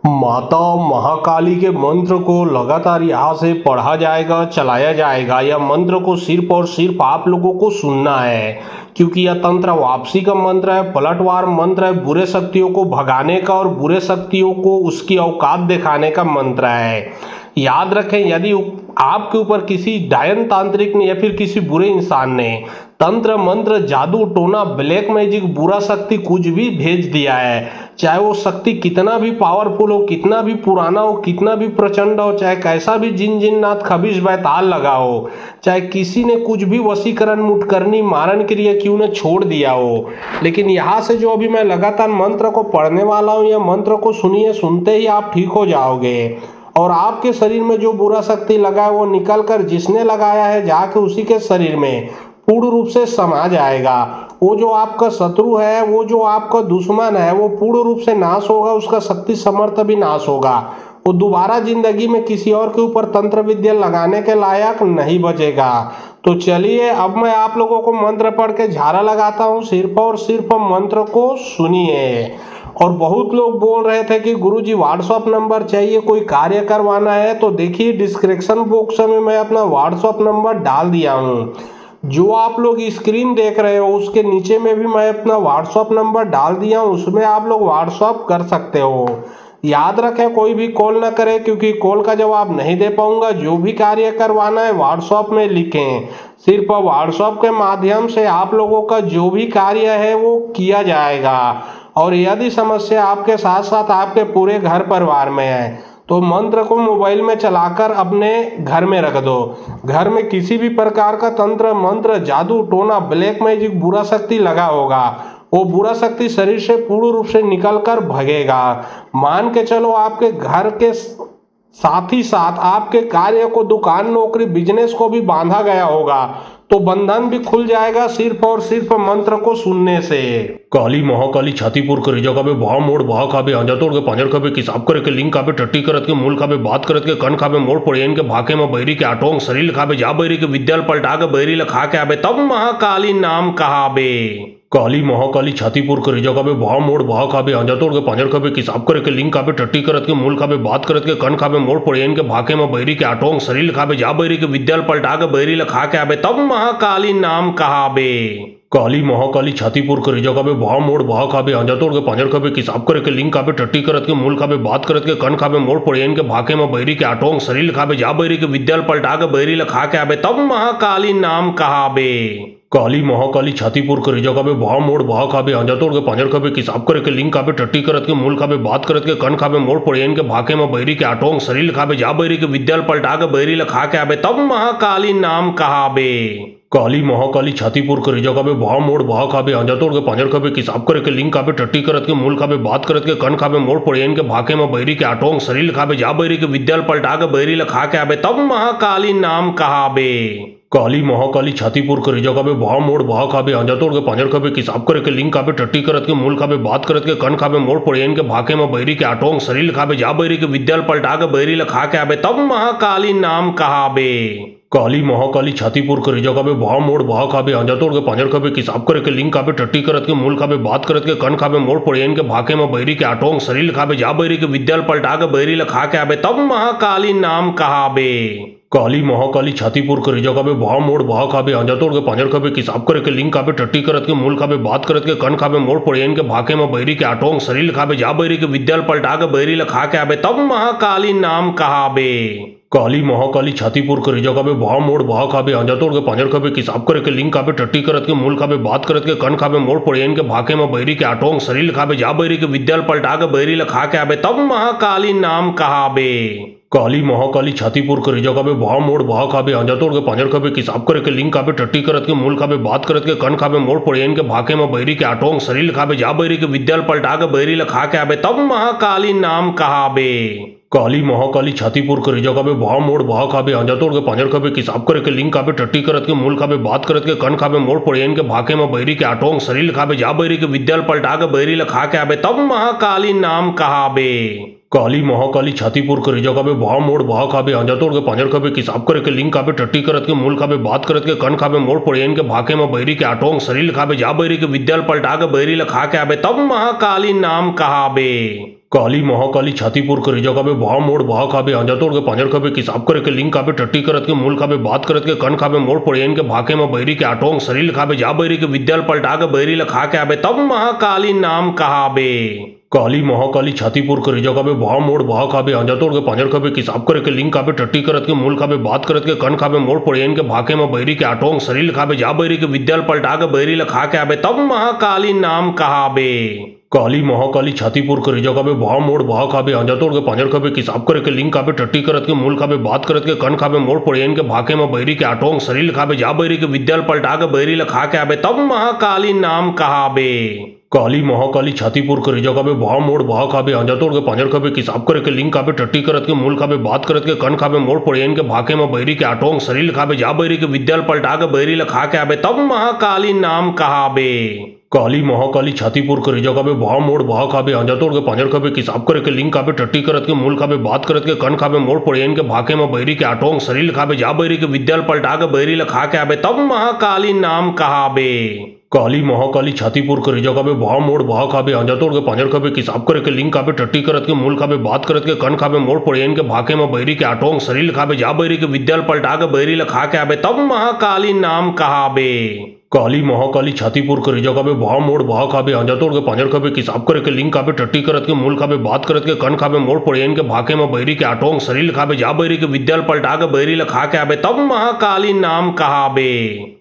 माता महाकाली के मंत्र को लगातार यहाँ से पढ़ा जाएगा, चलाया जाएगा। यह मंत्र को सिर्फ और सिर्फ आप लोगों को सुनना है, क्योंकि यह तंत्र वापसी का मंत्र है, पलटवार मंत्र है, बुरे शक्तियों को भगाने का और बुरे शक्तियों को उसकी औकात दिखाने का मंत्र है। याद रखें, यदि आपके ऊपर किसी डायन तांत्रिक ने या फिर किसी बुरे इंसान ने तंत्र मंत्र जादू टोना ब्लैक मैजिक बुरा शक्ति कुछ भी भेज दिया है, चाहे वो शक्ति कितना भी पावरफुल हो, कितना भी पुराना हो, कितना भी प्रचंड हो, चाहे कैसा भी जिन जिन्नात खबीज बैताल लगा हो, चाहे किसी ने कुछ भी वशीकरण मुठकरनी मारण क्रिया क्यों न छोड़ दिया हो, लेकिन यहाँ से जो अभी मैं लगातार मंत्र को पढ़ने वाला हूँ, यह मंत्र को सुनिए, सुनते ही आप ठीक हो जाओगे और आपके शरीर में जो बुरा शक्ति लगा है वो निकल कर जिसने लगाया है जाके उसी के शरीर में पूर्ण रूप से समा जाएगा। वो जो आपका शत्रु है, वो जो आपका दुश्मन है, वो पूर्ण रूप से नाश होगा, उसका शक्ति समर्थ भी नाश होगा। वो दोबारा जिंदगी में किसी और के ऊपर तंत्र विद्या लगाने के लायक नहीं बचेगा। तो चलिए अब मैं आप लोगों को मंत्र पढ़ के झाड़ा लगाता हूँ, सिर्फ और सिर्फ मंत्र को सुनिए। और बहुत लोग बोल रहे थे कि गुरुजी व्हाट्सअप नंबर चाहिए, कोई कार्य करवाना है, तो देखिए डिस्क्रिप्शन बॉक्स में मैं अपना व्हाट्सअप नंबर डाल दिया हूँ। जो आप लोग स्क्रीन देख रहे हो उसके नीचे में भी मैं अपना व्हाट्सअप नंबर डाल दिया हूँ, उसमें आप लोग व्हाट्सअप कर सकते हो। याद रखें, कोई भी कॉल ना करें, क्योंकि कॉल का जवाब नहीं दे पाऊंगा। जो भी कार्य करवाना है व्हाट्सअप में लिखें, सिर्फ व्हाट्सअप के माध्यम से आप लोगों का जो भी कार्य है वो किया जाएगा। और यदि समस्या आपके साथ साथ आपके पूरे घर परिवार में है तो मंत्र को मोबाइल में चलाकर अपने घर में रख दो। घर में किसी भी प्रकार का तंत्र मंत्र जादू टोना ब्लैक मैजिक बुरा शक्ति लगा होगा, वो बुरा शक्ति शरीर से पूर्ण रूप से निकल कर भगेगा। मान के चलो आपके घर के साथ ही साथ आपके कार्य को, दुकान नौकरी बिजनेस को भी बांधा गया होगा, तो बंधन भी खुल जाएगा सिर्फ और सिर्फ मंत्र को सुनने से। काली महाकाली छातीपुर करे जगह पे भाव मोड़ भाव खाबे आंजा तोड़ के पांजर खाबे किसाब करे के लिंग खाबे टट्टी करत के मूल खाबे बात करत के कन खाबे मोड़ पड़ेन के भाके में बैरी के आटोंग शरीर खाबे जा बैरी के विद्याल पलटा के बैरी लखा के आबे तब महाकाली नाम कहाबे। काली महाकाली छातीपुर करे जगह पे भाव मोड़ भाव खाबे आंजा तोड़ के पांजर खाबे किसाब करे के लिंग खाबे टट्टी करत के मूल खाबे बात करत के कन खाबे मोड़ पड़ेन के भाके में बैरी के आटोंग शरीर खाबे जा बैरी के विद्याल पलटा के बैरी लखा के आबे तब महाकाली नाम कहाबे। काली महाकाली छातीपुर करे जगह पे भाव मोड़ भाव खाबे आंजा तोड़ के पांजर खाबे किसाब करे के लिंग खाबे टट्टी करत के मूल खाबे बात करत के कन खाबे मोड़ पड़ेन के भाके में बैरी के आटोंग शरीर खाबे जा बैरी के विद्याल पलटा के बैरी लखा के आबे तब महाकाली नाम कहाबे। काली महाकाली छातीपुर करे जगह पे भाव मोड़ भाव खाबे आंजा तोड़ के पांजर खाबे किसाब करे के लिंग खाबे टट्टी करत के मूल खाबे बात करत के कन खाबे मोड़ पड़ेन के भाके में बैरी के आटोंग शरीर खाबे जा बैरी के विद्याल पलटा के बैरी लखा के आबे तब महाकाली नाम कहाबे। काली महाकाली छातीपुर करे जगह पे भाव मोड़ भाव खाबे आंजा तोड़ के पांजर खाबे किसाब करे के लिंग खाबे टट्टी करत के मूल खाबे बात करत के कन खाबे मोड़ पड़ेन के भाके में बैरी के आटोंग शरीर खाबे जा बैरी के विद्याल पलटा के बैरी लखा के आबे तब महाकाली नाम कहाबे। काली महाकाली छातीपुर करे जगह पे भाव मोड़ भाव खाबे आंजा तोड़ के पांजर खाबे किसाब करे के लिंग खाबे टट्टी करत के मूल खाबे बात करत के कन खाबे मोड़ पड़ेन के भाके में बैरी के आटोंग शरीर खाबे जा बैरी के विद्याल पलटा के बैरी लखा के आबे तब महाकाली नाम कहाबे। काली महाकाली छातीपुर करे जगह पे भाव मोड़ भाव खाबे आंजा तोड़ के पांजर खाबे किसाब करे के लिंग खाबे टट्टी करत के मूल खाबे बात करत के कन खाबे मोड़ पड़ेन के भाके में बैरी के आटोंग शरीर खाबे जा बैरी के विद्याल पलटा के बैरी लखा के आबे तब महाकाली नाम कहाबे। काली महाकाली छातीपुर करे जगह पे भाव मोड़ भाव खाबे आंजा तोड़ के पांजर खाबे किसाब करे के लिंग खाबे टट्टी करत के मूल खाबे बात करत के कन खाबे मोड़ पड़ेन के भाके में बैरी के आटोंग शरीर खाबे जा बैरी के विद्याल पलटा के बैरी लखा के आबे तब महाकाली नाम कहाबे। काली महाकाली छातीपुर करे जगह पे भाव मोड़ भाव खाबे आंजा तोड़ के पांजर खाबे किसाब करे के लिंग खाबे टट्टी करत के मूल खाबे बात करत के कन खाबे मोड़ पड़ेन के भाके में बैरी के आटोंग शरीर खाबे जा बैरी के विद्याल पलटा के बैरी लखा के आबे तब महाकाली नाम कहाबे। काली महाकाली छातीपुर करे जगह पे भाव मोड़ भाव खाबे आंजा तोड़ के पांजर खाबे किसाब करे के लिंग खाबे टट्टी करत के मूल खाबे बात करत के कन खाबे मोड़ पड़ेन के भाके में बैरी के आटोंग शरीर खाबे जा बैरी के विद्याल पलटा के बैरी लखा के आबे तब महाकाली नाम कहाबे। काली महाकाली छातीपुर करे जगह पे भाव मोड़ भाव खाबे आंजा तोड़ के पांजर खाबे किसाब करे के लिंग खाबे टट्टी करत के मूल खाबे बात करत के कन खाबे मोड़ पड़ेन के भाके में बैरी के आटोंग शरीर खाबे जा बैरी के विद्याल पलटा के बैरी लखा के आबे तब महाकाली नाम कहाबे। काली महाकाली छातीपुर करे जगह पे भाव मोड़ भाव खाबे आंजा तोड़ के पांजर खाबे किसाब करे के लिंग खाबे टट्टी करत के मूल खाबे बात करत के कन खाबे मोड़ पड़ेन के भाके में बैरी के आटोंग शरीर खाबे जा बैरी के विद्याल पलटा के बैरी लखा के आबे तब महाकाली नाम कहाबे। काली महाकाली छातीपुर के रिजा काबे भाव मोड़ भाव खाबे आंजा तोड़ के पांजर खाबे किसाब करे के लिंग काबे टट्टी करत के मूल खाबे बात करत के कन खाबे मोड़ पड़ेन के भाके में बैरी के आटोंग शरीर खाबे जा बैरी के विद्याल पलटा के बैरी लखा के आबे तब महाकाली नाम कहाबे। काली महाकाली छातीपुर के रिजा काबे भाव मोड़ भाव खाबे आंजा तोड़ के पांजर खाबे किसाब करे के लिंग काबे टट्टी करत के मूल खाबे बात करत के कन खाबे मोड़ पड़ेन के भाके में बैरी के आटोंग शरीर खाबे जा बैरी के विद्याल पलटा के बैरी लखा के आबे तब महाकाली नाम कहाबे। काली महाकाली छातीपुर के रिजा काबे भाव मोड़ भाव खाबे आंजा तोड़ के पांजर खाबे किसाब करे के लिंग काबे टट्टी करत के मूल खाबे बात करत के कन खाबे मोड़ पड़ेन के भाके में बैरी के आटोंग शरीर खाबे जा बैरी के विद्याल पलटा के बैरी लखा के आबे तब महाकाली नाम कहाबे। काली महाकाली छातीपुर के रिजा काबे भाव मोड़ भाव खाबे आंजा तोड़ के पांजर खाबे किसाब करे के लिंग काबे टट्टी करत के मूल खाबे बात करत के कन खाबे मोड़ पड़ेन के भाके में बैरी के आटोंग शरीर खाबे जा बैरी के विद्याल पलटा के बैरी लखा के आबे तब महाकाली नाम कहाबे। काली महाकाली छातीपुर के रिजा काबे भाव मोड़ भाव खाबे आंजा तोड़ के पांजर खाबे किसाब करे के लिंग काबे टट्टी करत के मूल खाबे बात करत के कन खाबे मोड़ पड़ेन के भाके में बैरी के आटोंग शरीर खाबे जा बैरी के विद्याल पलटा के बैरी लखा के आबे तब महाकाली नाम कहाबे। काली महाकाली छातीपुर के रिजा काबे भाव मोड़ भाव खाबे आंजा तोड़ के पांजर खाबे किसाब करे के लिंग काबे टट्टी करत के मूल खाबे बात करत के कन खाबे मोड़ पड़ेन के भाके में बैरी के आटोंग शरीर खाबे जा बैरी के विद्याल पलटा के बैरी लखा के आबे तब महाकाली नाम कहाबे। काली महाकाली छातीपुर के रिजा काबे भाव मोड़ भाव खाबे आंजा तोड़ के पांजर खाबे किसाब करे के लिंग काबे टट्टी करत के मूल खाबे बात करत के कन खाबे मोड़ पड़ेन के भाके में बैरी के आटोंग शरीर खाबे जा बैरी के विद्याल पलटा के बैरी लखा के आबे तब महाकाली नाम कहाबे।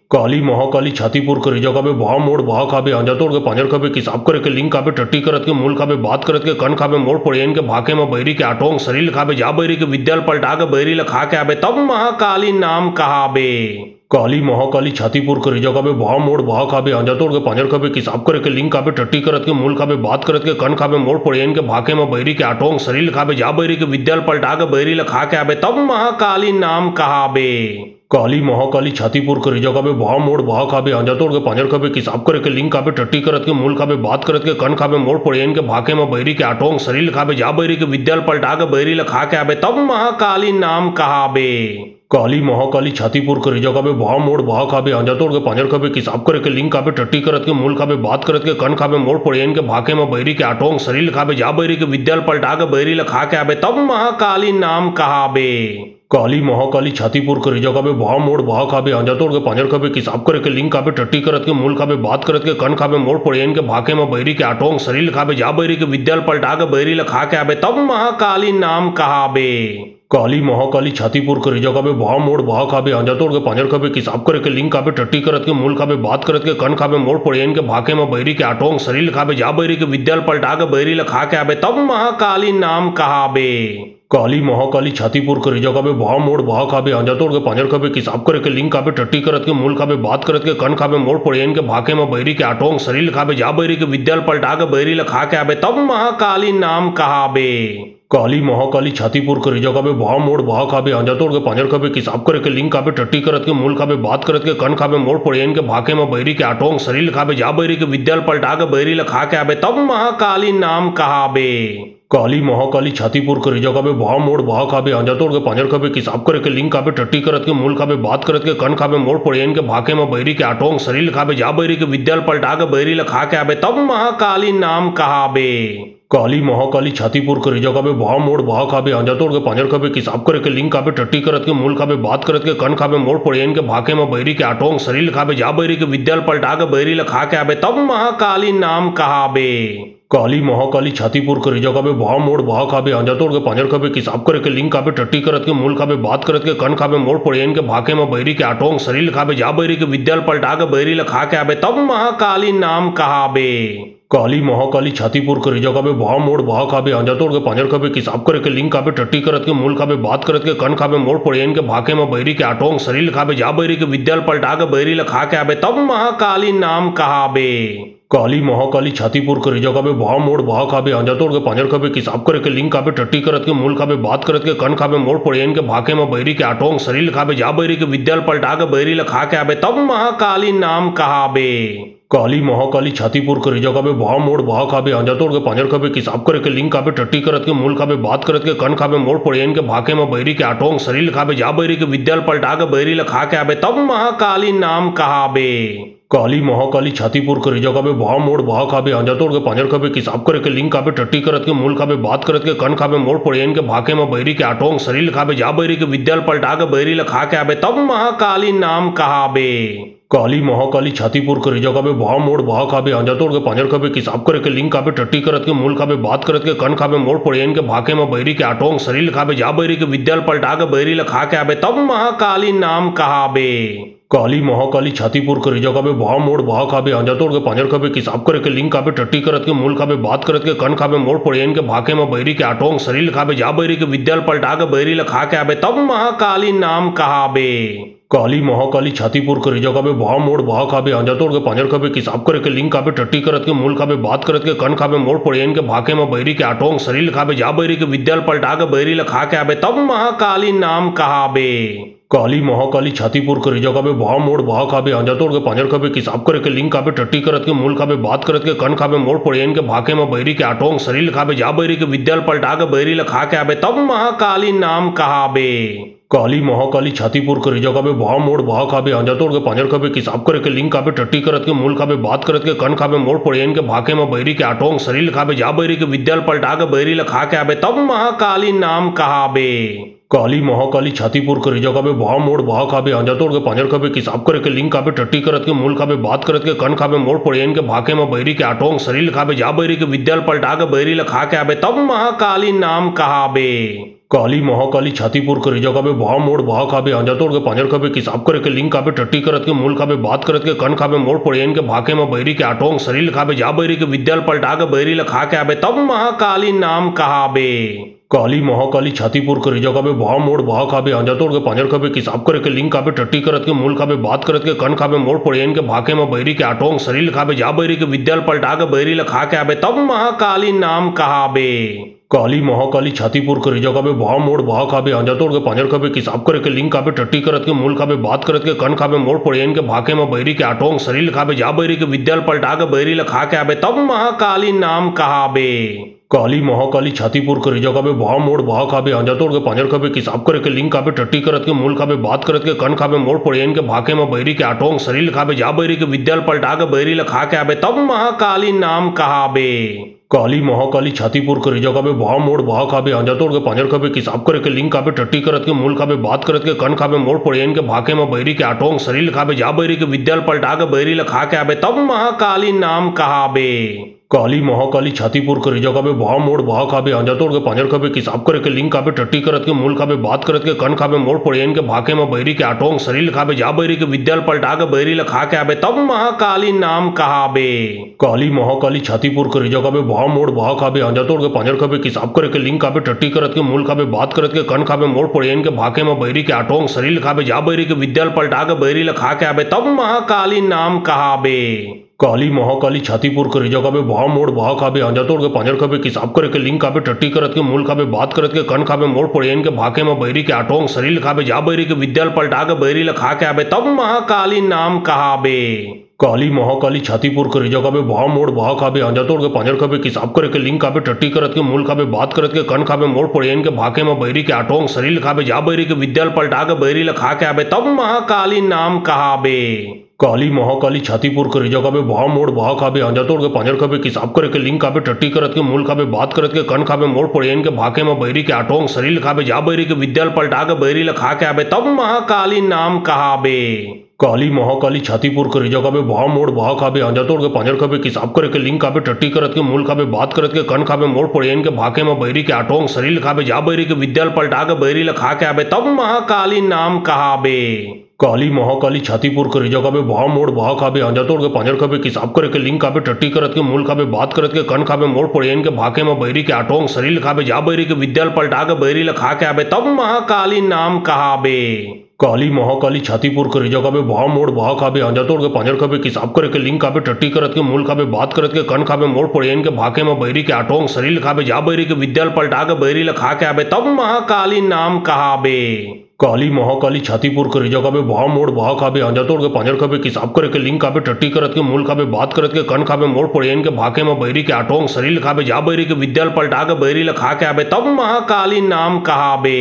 काली महाकाली छातीपुर के रिजा काबे भाव मोड़ भाव खाबे आंजा तोड़ के पांजर खाबे किसाब करे के लिंग काबे टट्टी करत के मूल खाबे बात करत के कन खाबे मोड़ पड़ेन के भाके में बैरी के आटोंग शरीर खाबे जा बैरी के विद्याल पलटा के बैरी लखा के आबे तब महाकाली नाम कहाबे। काली महाकाली छातीपुर के रिजा काबे भाव मोड़ भाव खाबे आंजा तोड़ के पांजर खाबे किसाब करे के लिंग काबे टट्टी करत के मूल खाबे बात करत के कन खाबे मोड़ पड़ेन के भाके में बैरी के आटोंग शरीर खाबे जा बैरी के विद्याल पलटा के बैरी लखा के आबे तब महाकाली नाम कहाबे। काली महाकाली छातीपुर के रिजा काबे भाव मोड़ भाव खाबे आंजा तोड़ के पांजर खाबे किसाब करे के लिंग काबे टट्टी करत के मूल खाबे बात करत के कन खाबे मोड़ पड़ेन के भाके में बैरी के आटोंग शरीर खाबे जा बैरी के विद्याल पलटा के बैरी लखा के आबे तब महाकाली नाम कहाबे। काली महाकाली छातीपुर के रिजा काबे भाव मोड़ भाव खाबे आंजा तोड़ के पांजर खाबे किसाब करे के लिंग काबे टट्टी करत के मूल खाबे बात करत के कन खाबे मोड़ पड़ेन के भाके में बैरी के आटोंग शरीर खाबे जा बैरी के विद्याल पलटा के बैरी लखा के आबे तब महाकाली नाम कहाबे। काली महाकाली छातीपुर के रिजा काबे भाव मोड़ भाव खाबे आंजा तोड़ के पांजर खाबे किसाब करे के लिंग काबे टट्टी करत के मूल खाबे बात करत के कन खाबे मोड़ पड़ेन के भाके में बैरी के आटोंग शरीर खाबे जा बैरी के विद्याल पलटा के बैरी लखा के आबे तब महाकाली नाम कहाबे। काली महाकाली छातीपुर के रिजा काबे भाव मोड़ भाव खाबे आंजा तोड़ के पांजर खाबे किसाब करे के लिंग काबे टट्टी करत के मूल खाबे बात करत के कन खाबे मोड़ पड़ेन के भाके में बैरी के आटोंग शरीर खाबे जा बैरी के विद्याल पलटा के बैरी लखा के आबे तब महाकाली नाम कहाबे। काली महाकाली छातीपुर के रिजा काबे भाव मोड़ भाव खाबे आंजा तोड़ के पांजर खाबे किसाब करे के लिंग काबे टट्टी करत के मूल खाबे बात करत के कन खाबे मोड़ पड़ेन के भाके में बैरी के आटोंग शरीर खाबे जा बैरी के विद्याल पलटा के बैरी लखा के आबे तब महाकाली नाम कहाबे। काली महाकाली छातीपुर के रिजा काबे भाव मोड़ भाव खाबे आंजा तोड़ के पांजर खाबे किसाब करे के लिंग काबे टट्टी करत के मूल खाबे बात करत के कन खाबे मोड़ पड़ेन के भाके में बैरी के आटोंग शरीर खाबे जा बैरी के विद्याल पलटा के बैरी लखा के आबे तब महाकाली नाम कहाबे। काली महाकाली छातीपुर के रिजा काबे भाव मोड़ भाव खाबे आंजा तोड़ के पांजर खाबे किसाब करे के लिंग काबे टट्टी करत के मूल खाबे बात करत के कन खाबे मोड़ पड़ेन के भाके में बैरी के आटोंग शरीर खाबे जा बैरी के विद्याल पलटा के बैरी लखा के आबे तब महाकाली नाम कहाबे। काली महाकाली छातीपुर के रिजा काबे भाव मोड़ भाव खाबे आंजा तोड़ के पांजर खाबे किसाब करे के लिंग काबे टट्टी करत के मूल खाबे बात करत के कन खाबे मोड़ पड़ेन के भाके में बैरी के आटोंग शरीर खाबे जा बैरी के विद्याल पलटा के बैरी लखा के आबे तब महाकाली नाम कहाबे। काली महाकाली छातीपुर के रिजा काबे भाव मोड़ भाव खाबे आंजा तोड़ के पांजर खाबे किसाब करे के लिंग काबे टट्टी करत के मूल खाबे बात करत के कन खाबे मोड़ पड़ेन के भाके में बैरी के आटोंग शरीर खाबे जा बैरी के विद्याल पलटा के बैरी लखा के आबे तब महाकाली नाम कहाबे। काली महाकाली छातीपुर के रिजा काबे भाव मोड़ भाव खाबे आंजा तोड़ के पांजर खाबे किसाब करे के लिंग काबे टट्टी करत के मूल खाबे बात करत के कन खाबे मोड़ पड़ेन के भाके में बैरी के आटोंग शरीर खाबे जा बैरी के विद्याल पलटा के बैरी लखा के आबे तब महाकाली नाम कहाबे। काली महाकाली छातीपुर के रिजा काबे भाव मोड़ भाव खाबे आंजा तोड़ के पांजर खाबे किसाब करे के लिंग काबे टट्टी करत के मूल खाबे बात करत के कन खाबे मोड़ पड़ेन के भाके में बैरी के आटोंग शरीर खाबे जा बैरी के विद्याल पलटा के बैरी लखा के आबे तब महाकाली नाम कहाबे। काली महाकाली छातीपुर के रिजा काबे भाव मोड़ भाव खाबे आंजा तोड़ के पांजर खाबे किसाब करे के लिंग काबे टट्टी करत के मूल खाबे बात करत के कन खाबे मोड़ पड़ेन के भाके में बैरी के आटोंग शरीर खाबे जा बैरी के विद्याल पलटा के बैरी लखा के आबे तब महाकाली नाम कहाबे। काली महाकाली छातीपुर करे जगह पे भाव मोड़ भाव खाबे आंजा तोड़ के पांजर खाबे किसाब करे के लिंग खाबे टट्टी करत के मूल खाबे बात करत के कन खाबे मोड़ पड़ेन के भाके में बहरी के आटोंग शरीर खाबे जा बहरी के विद्याल पलटा के बहरी ला खा के आबे तब महाकाली नाम कहाबे। काली महाकाली छातीपुर करे जगह पे भाव मोड़ भाव खाबे आंजा तोड़ के पांजर खाबे किसाब करे के लिंग खाबे टट्टी करत के मूल खाबे बात करत के कन खाबे मोड़ पड़ेन के भाके में बहरी के आटोंग शरीर खाबे जा बहरी के विद्याल पलटा के बहरी ला खा के आबे तब महाकाली नाम कहाबे। काली महाकाली छातीपुर करे जगह पे भाव मोड़ भाव खाबे आंजा तोड़ के पांजर खाबे किसाब करे के लिंग खाबे टट्टी करत के मूल खाबे बात करत के कन खाबे मोड़ पड़ेन के भाके में बहरी के आटोंग शरीर खाबे जा बहरी के विद्याल पलटा के बहरी ला खा के आबे तब महाकाली नाम कहाबे। काली महाकाली छातीपुर करे जगह पे भाव मोड़ भाव खाबे आंजा तोड़ के पांजर खाबे किसाब करे के लिंग खाबे टट्टी करत के मूल खाबे बात करत के कन खाबे मोड़ पड़ेन के भाके में बहरी के आटोंग शरीर खाबे जा बहरी के विद्याल पलटा के बहरी ला खा के आबे तब महाकाली नाम कहाबे। काली महाकाली छातीपुर करे जगह पे भाव मोड़ भाव खाबे आंजा तोड़ के पांजर खाबे किसाब करे के लिंग खाबे टट्टी करत के मूल खाबे बात करत के कन खाबे मोड़ पड़ेन के भाके में बहरी के आटोंग शरीर खाबे जा बहरी के विद्याल पलटा के बहरी ला खा के आबे तब महाकाली नाम कहाबे। काली महाकाली छातीपुर करे जगह पे भाव मोड़ भाव खाबे आंजा तोड़ के पांजर खाबे किसाब करे के लिंग खाबे टट्टी करत के मूल खाबे बात करत के कन खाबे मोड़ पड़ेन के भाके में बहरी के आटोंग शरीर खाबे जा बहरी के विद्याल पलटा के बहरी ला खा के आबे तब महाकाली नाम कहाबे। काली महाकाली छातीपुर करे जगह पे भाव मोड़ भाव खाबे आंजा तोड़ के पांजर खाबे किसाब करे के लिंग खाबे टट्टी करत के मूल खाबे बात करत के कन खाबे मोड़ पड़ेन के भाके में बहरी के आटोंग शरीर खाबे जा बहरी के विद्याल पलटा के बहरी ला खा के आबे तब महाकाली नाम कहाबे। काली महाकाली छातीपुर करे जगह पे भाव मोड़ भाव खाबे आंजा तोड़ के पांजर खाबे किसाब करे के लिंग खाबे टट्टी करत के मूल खाबे बात करत के कन खाबे मोड़ पड़ेन के भाके में बहरी के आटोंग शरीर खाबे जा बहरी के विद्याल पलटा के बहरी ला खा के आबे तब महाकाली नाम कहाबे। काली महाकाली छातीपुर करे जगह पे भाव मोड़ भाव खाबे आंजा तोड़ के पांजर खाबे किसाब करे के लिंग खाबे टट्टी करत के मूल खाबे बात करत के कन खाबे मोड़ पड़ेन के भाके में बहरी के आटोंग शरीर खाबे जा बहरी के विद्याल पलटा के बहरी ला खा के आबे तब महाकाली नाम कहाबे। काली महाकाली छातीपुर करे जगह पे भाव मोड़ भाव खाबे आंजा तोड़ के पांजर खाबे किसाब करे के लिंग खाबे टट्टी करत के मूल खाबे बात करत के कन खाबे मोड़ पड़ेन के भाके में बहरी के आटोंग शरीर खाबे जा बहरी के विद्याल पलटा के बहरी ला खा के आबे तब महाकाली नाम कहाबे। काली महाकाली छातीपुर करे जगह पे भाव मोड़ भाव खाबे आंजा तोड़ के पांजर खाबे किसाब करे के लिंग खाबे टट्टी करत के मूल खाबे बात करत के कन खाबे मोड़ पड़ेन के भाके में बहरी के आटोंग शरीर खाबे जा बहरी के विद्याल पलटा के बहरी ला खा के आबे तब महाकाली नाम कहाबे। काली महाकाली छातीपुर करे जगह पे भाव मोड़ भाव खाबे आंजा तोड़ के पांजर खाबे किसाब करे के लिंग खाबे टट्टी करत के मूल खाबे बात करत के कन खाबे मोड़ पड़ेन के भाके में बहरी के आटोंग शरीर खाबे जा बहरी के विद्याल पलटा के बहरी ला खा के आबे तब महाकाली नाम कहाबे। काली महाकाली छातीपुर करे जगह पे भाव मोड़ भाव खाबे आंजा तोड़ के पांजर खाबे किसाब करे के लिंग खाबे टट्टी करत के मूल खाबे बात करत के कन खाबे मोड़ पड़ेन के भाके में बहरी के आटोंग शरीर खाबे जा बहरी के विद्याल पलटा के बहरी ला खा के आबे तब महाकाली नाम कहाबे। काली महाकाली छातीपुर करे जगह पे भाव मोड़ भाव खाबे आंजा तोड़ के पांजर खाबे किसाब करे के लिंग खाबे टट्टी करत के मूल खाबे बात करत के कन खाबे मोड़ पड़ेन के भाके में बहरी के आटोंग शरीर खाबे जा बहरी के विद्याल पलटा के बहरी ला खा के आबे तब महाकाली नाम कहाबे। काली महाकाली छातीपुर करे जगह पे भाव मोड़ भाव खाबे आंजा तोड़ के पांजर खाबे किसाब करे के लिंग खाबे टट्टी करत के मूल खाबे बात करत के कन खाबे मोड़ पड़ेन के भाके में बहरी के आटोंग शरीर खाबे जा बहरी के विद्याल पलटा के बहरी ला खा के आबे तब महाकाली नाम कहाबे। काली महाकाली छातीपुर करे जगह पे भाव मोड़ भाव खाबे आंजा तोड़ के पांजर खाबे किसाब करे के लिंग खाबे टट्टी करत के मूल खाबे बात करत के कन खाबे मोड़ पड़ेन के भाके में बहरी के आटोंग शरीर खाबे जा बहरी के विद्याल पलटा के बहरी ला खा के आबे तब महाकाली नाम कहाबे। काली महाकाली छातीपुर करे जगह पे भाव मोड़ भाव खाबे आंजा तोड़ के पांजर खाबे किसाब करे के लिंग खाबे टट्टी करत के मूल खाबे बात करत के कन खाबे मोड़ पड़ेन के भाके में बहरी के आटोंग शरीर खाबे जा बहरी के विद्याल पलटा के बहरी ला खा के आबे तब महाकाली नाम कहाबे। काली महाकाली छातीपुर करे जगह पे भाव मोड़ भाव खाबे आंजा तोड़ के पांजर खाबे किसाब करे के लिंग खाबे टट्टी करत के मूल खाबे बात करत के कन खाबे मोड़ पड़ेन के भाके में बहरी के आटोंग शरीर खाबे जा बहरी के विद्याल पलटा के बहरी ला खा के आबे तब महाकाली नाम कहाबे। काली महाकाली छातीपुर करे जगह पे भाव मोड़ भाव खाबे आंजा तोड़ के पांजर खाबे किसाब करे के लिंग खाबे टट्टी करत के मूल खाबे बात करत के कन खाबे मोड़ पड़ेन के भाके में बहरी के आटोंग शरीर खाबे जा बहरी के विद्याल पलटा के बहरी ला खा के आबे तब महाकाली नाम कहाबे। काली महाकाली छातीपुर करे जगह पे भाव मोड़ भाव खाबे आंजा तोड़ के पांजर खाबे किसाब करे के लिंग खाबे टट्टी करत के मूल खाबे बात करत के कन खाबे मोड़ पड़ेन के भाके में बहरी के आटोंग शरीर खाबे जा बहरी के विद्याल पलटा के बहरी ला खा के आबे तब महाकाली नाम कहाबे। काली महाकाली छातीपुर करे जगह पे भाव मोड़ भाव खाबे आंजा तोड़ के पांजर खाबे किसाब करे के लिंग खाबे टट्टी करत के मूल खाबे बात करत के कन खाबे मोड़ पड़ेन के भाके में बहरी के आटोंग शरीर खाबे जा बहरी के विद्याल पलटा के बहरी ला खा के आबे तब महाकाली नाम कहाबे।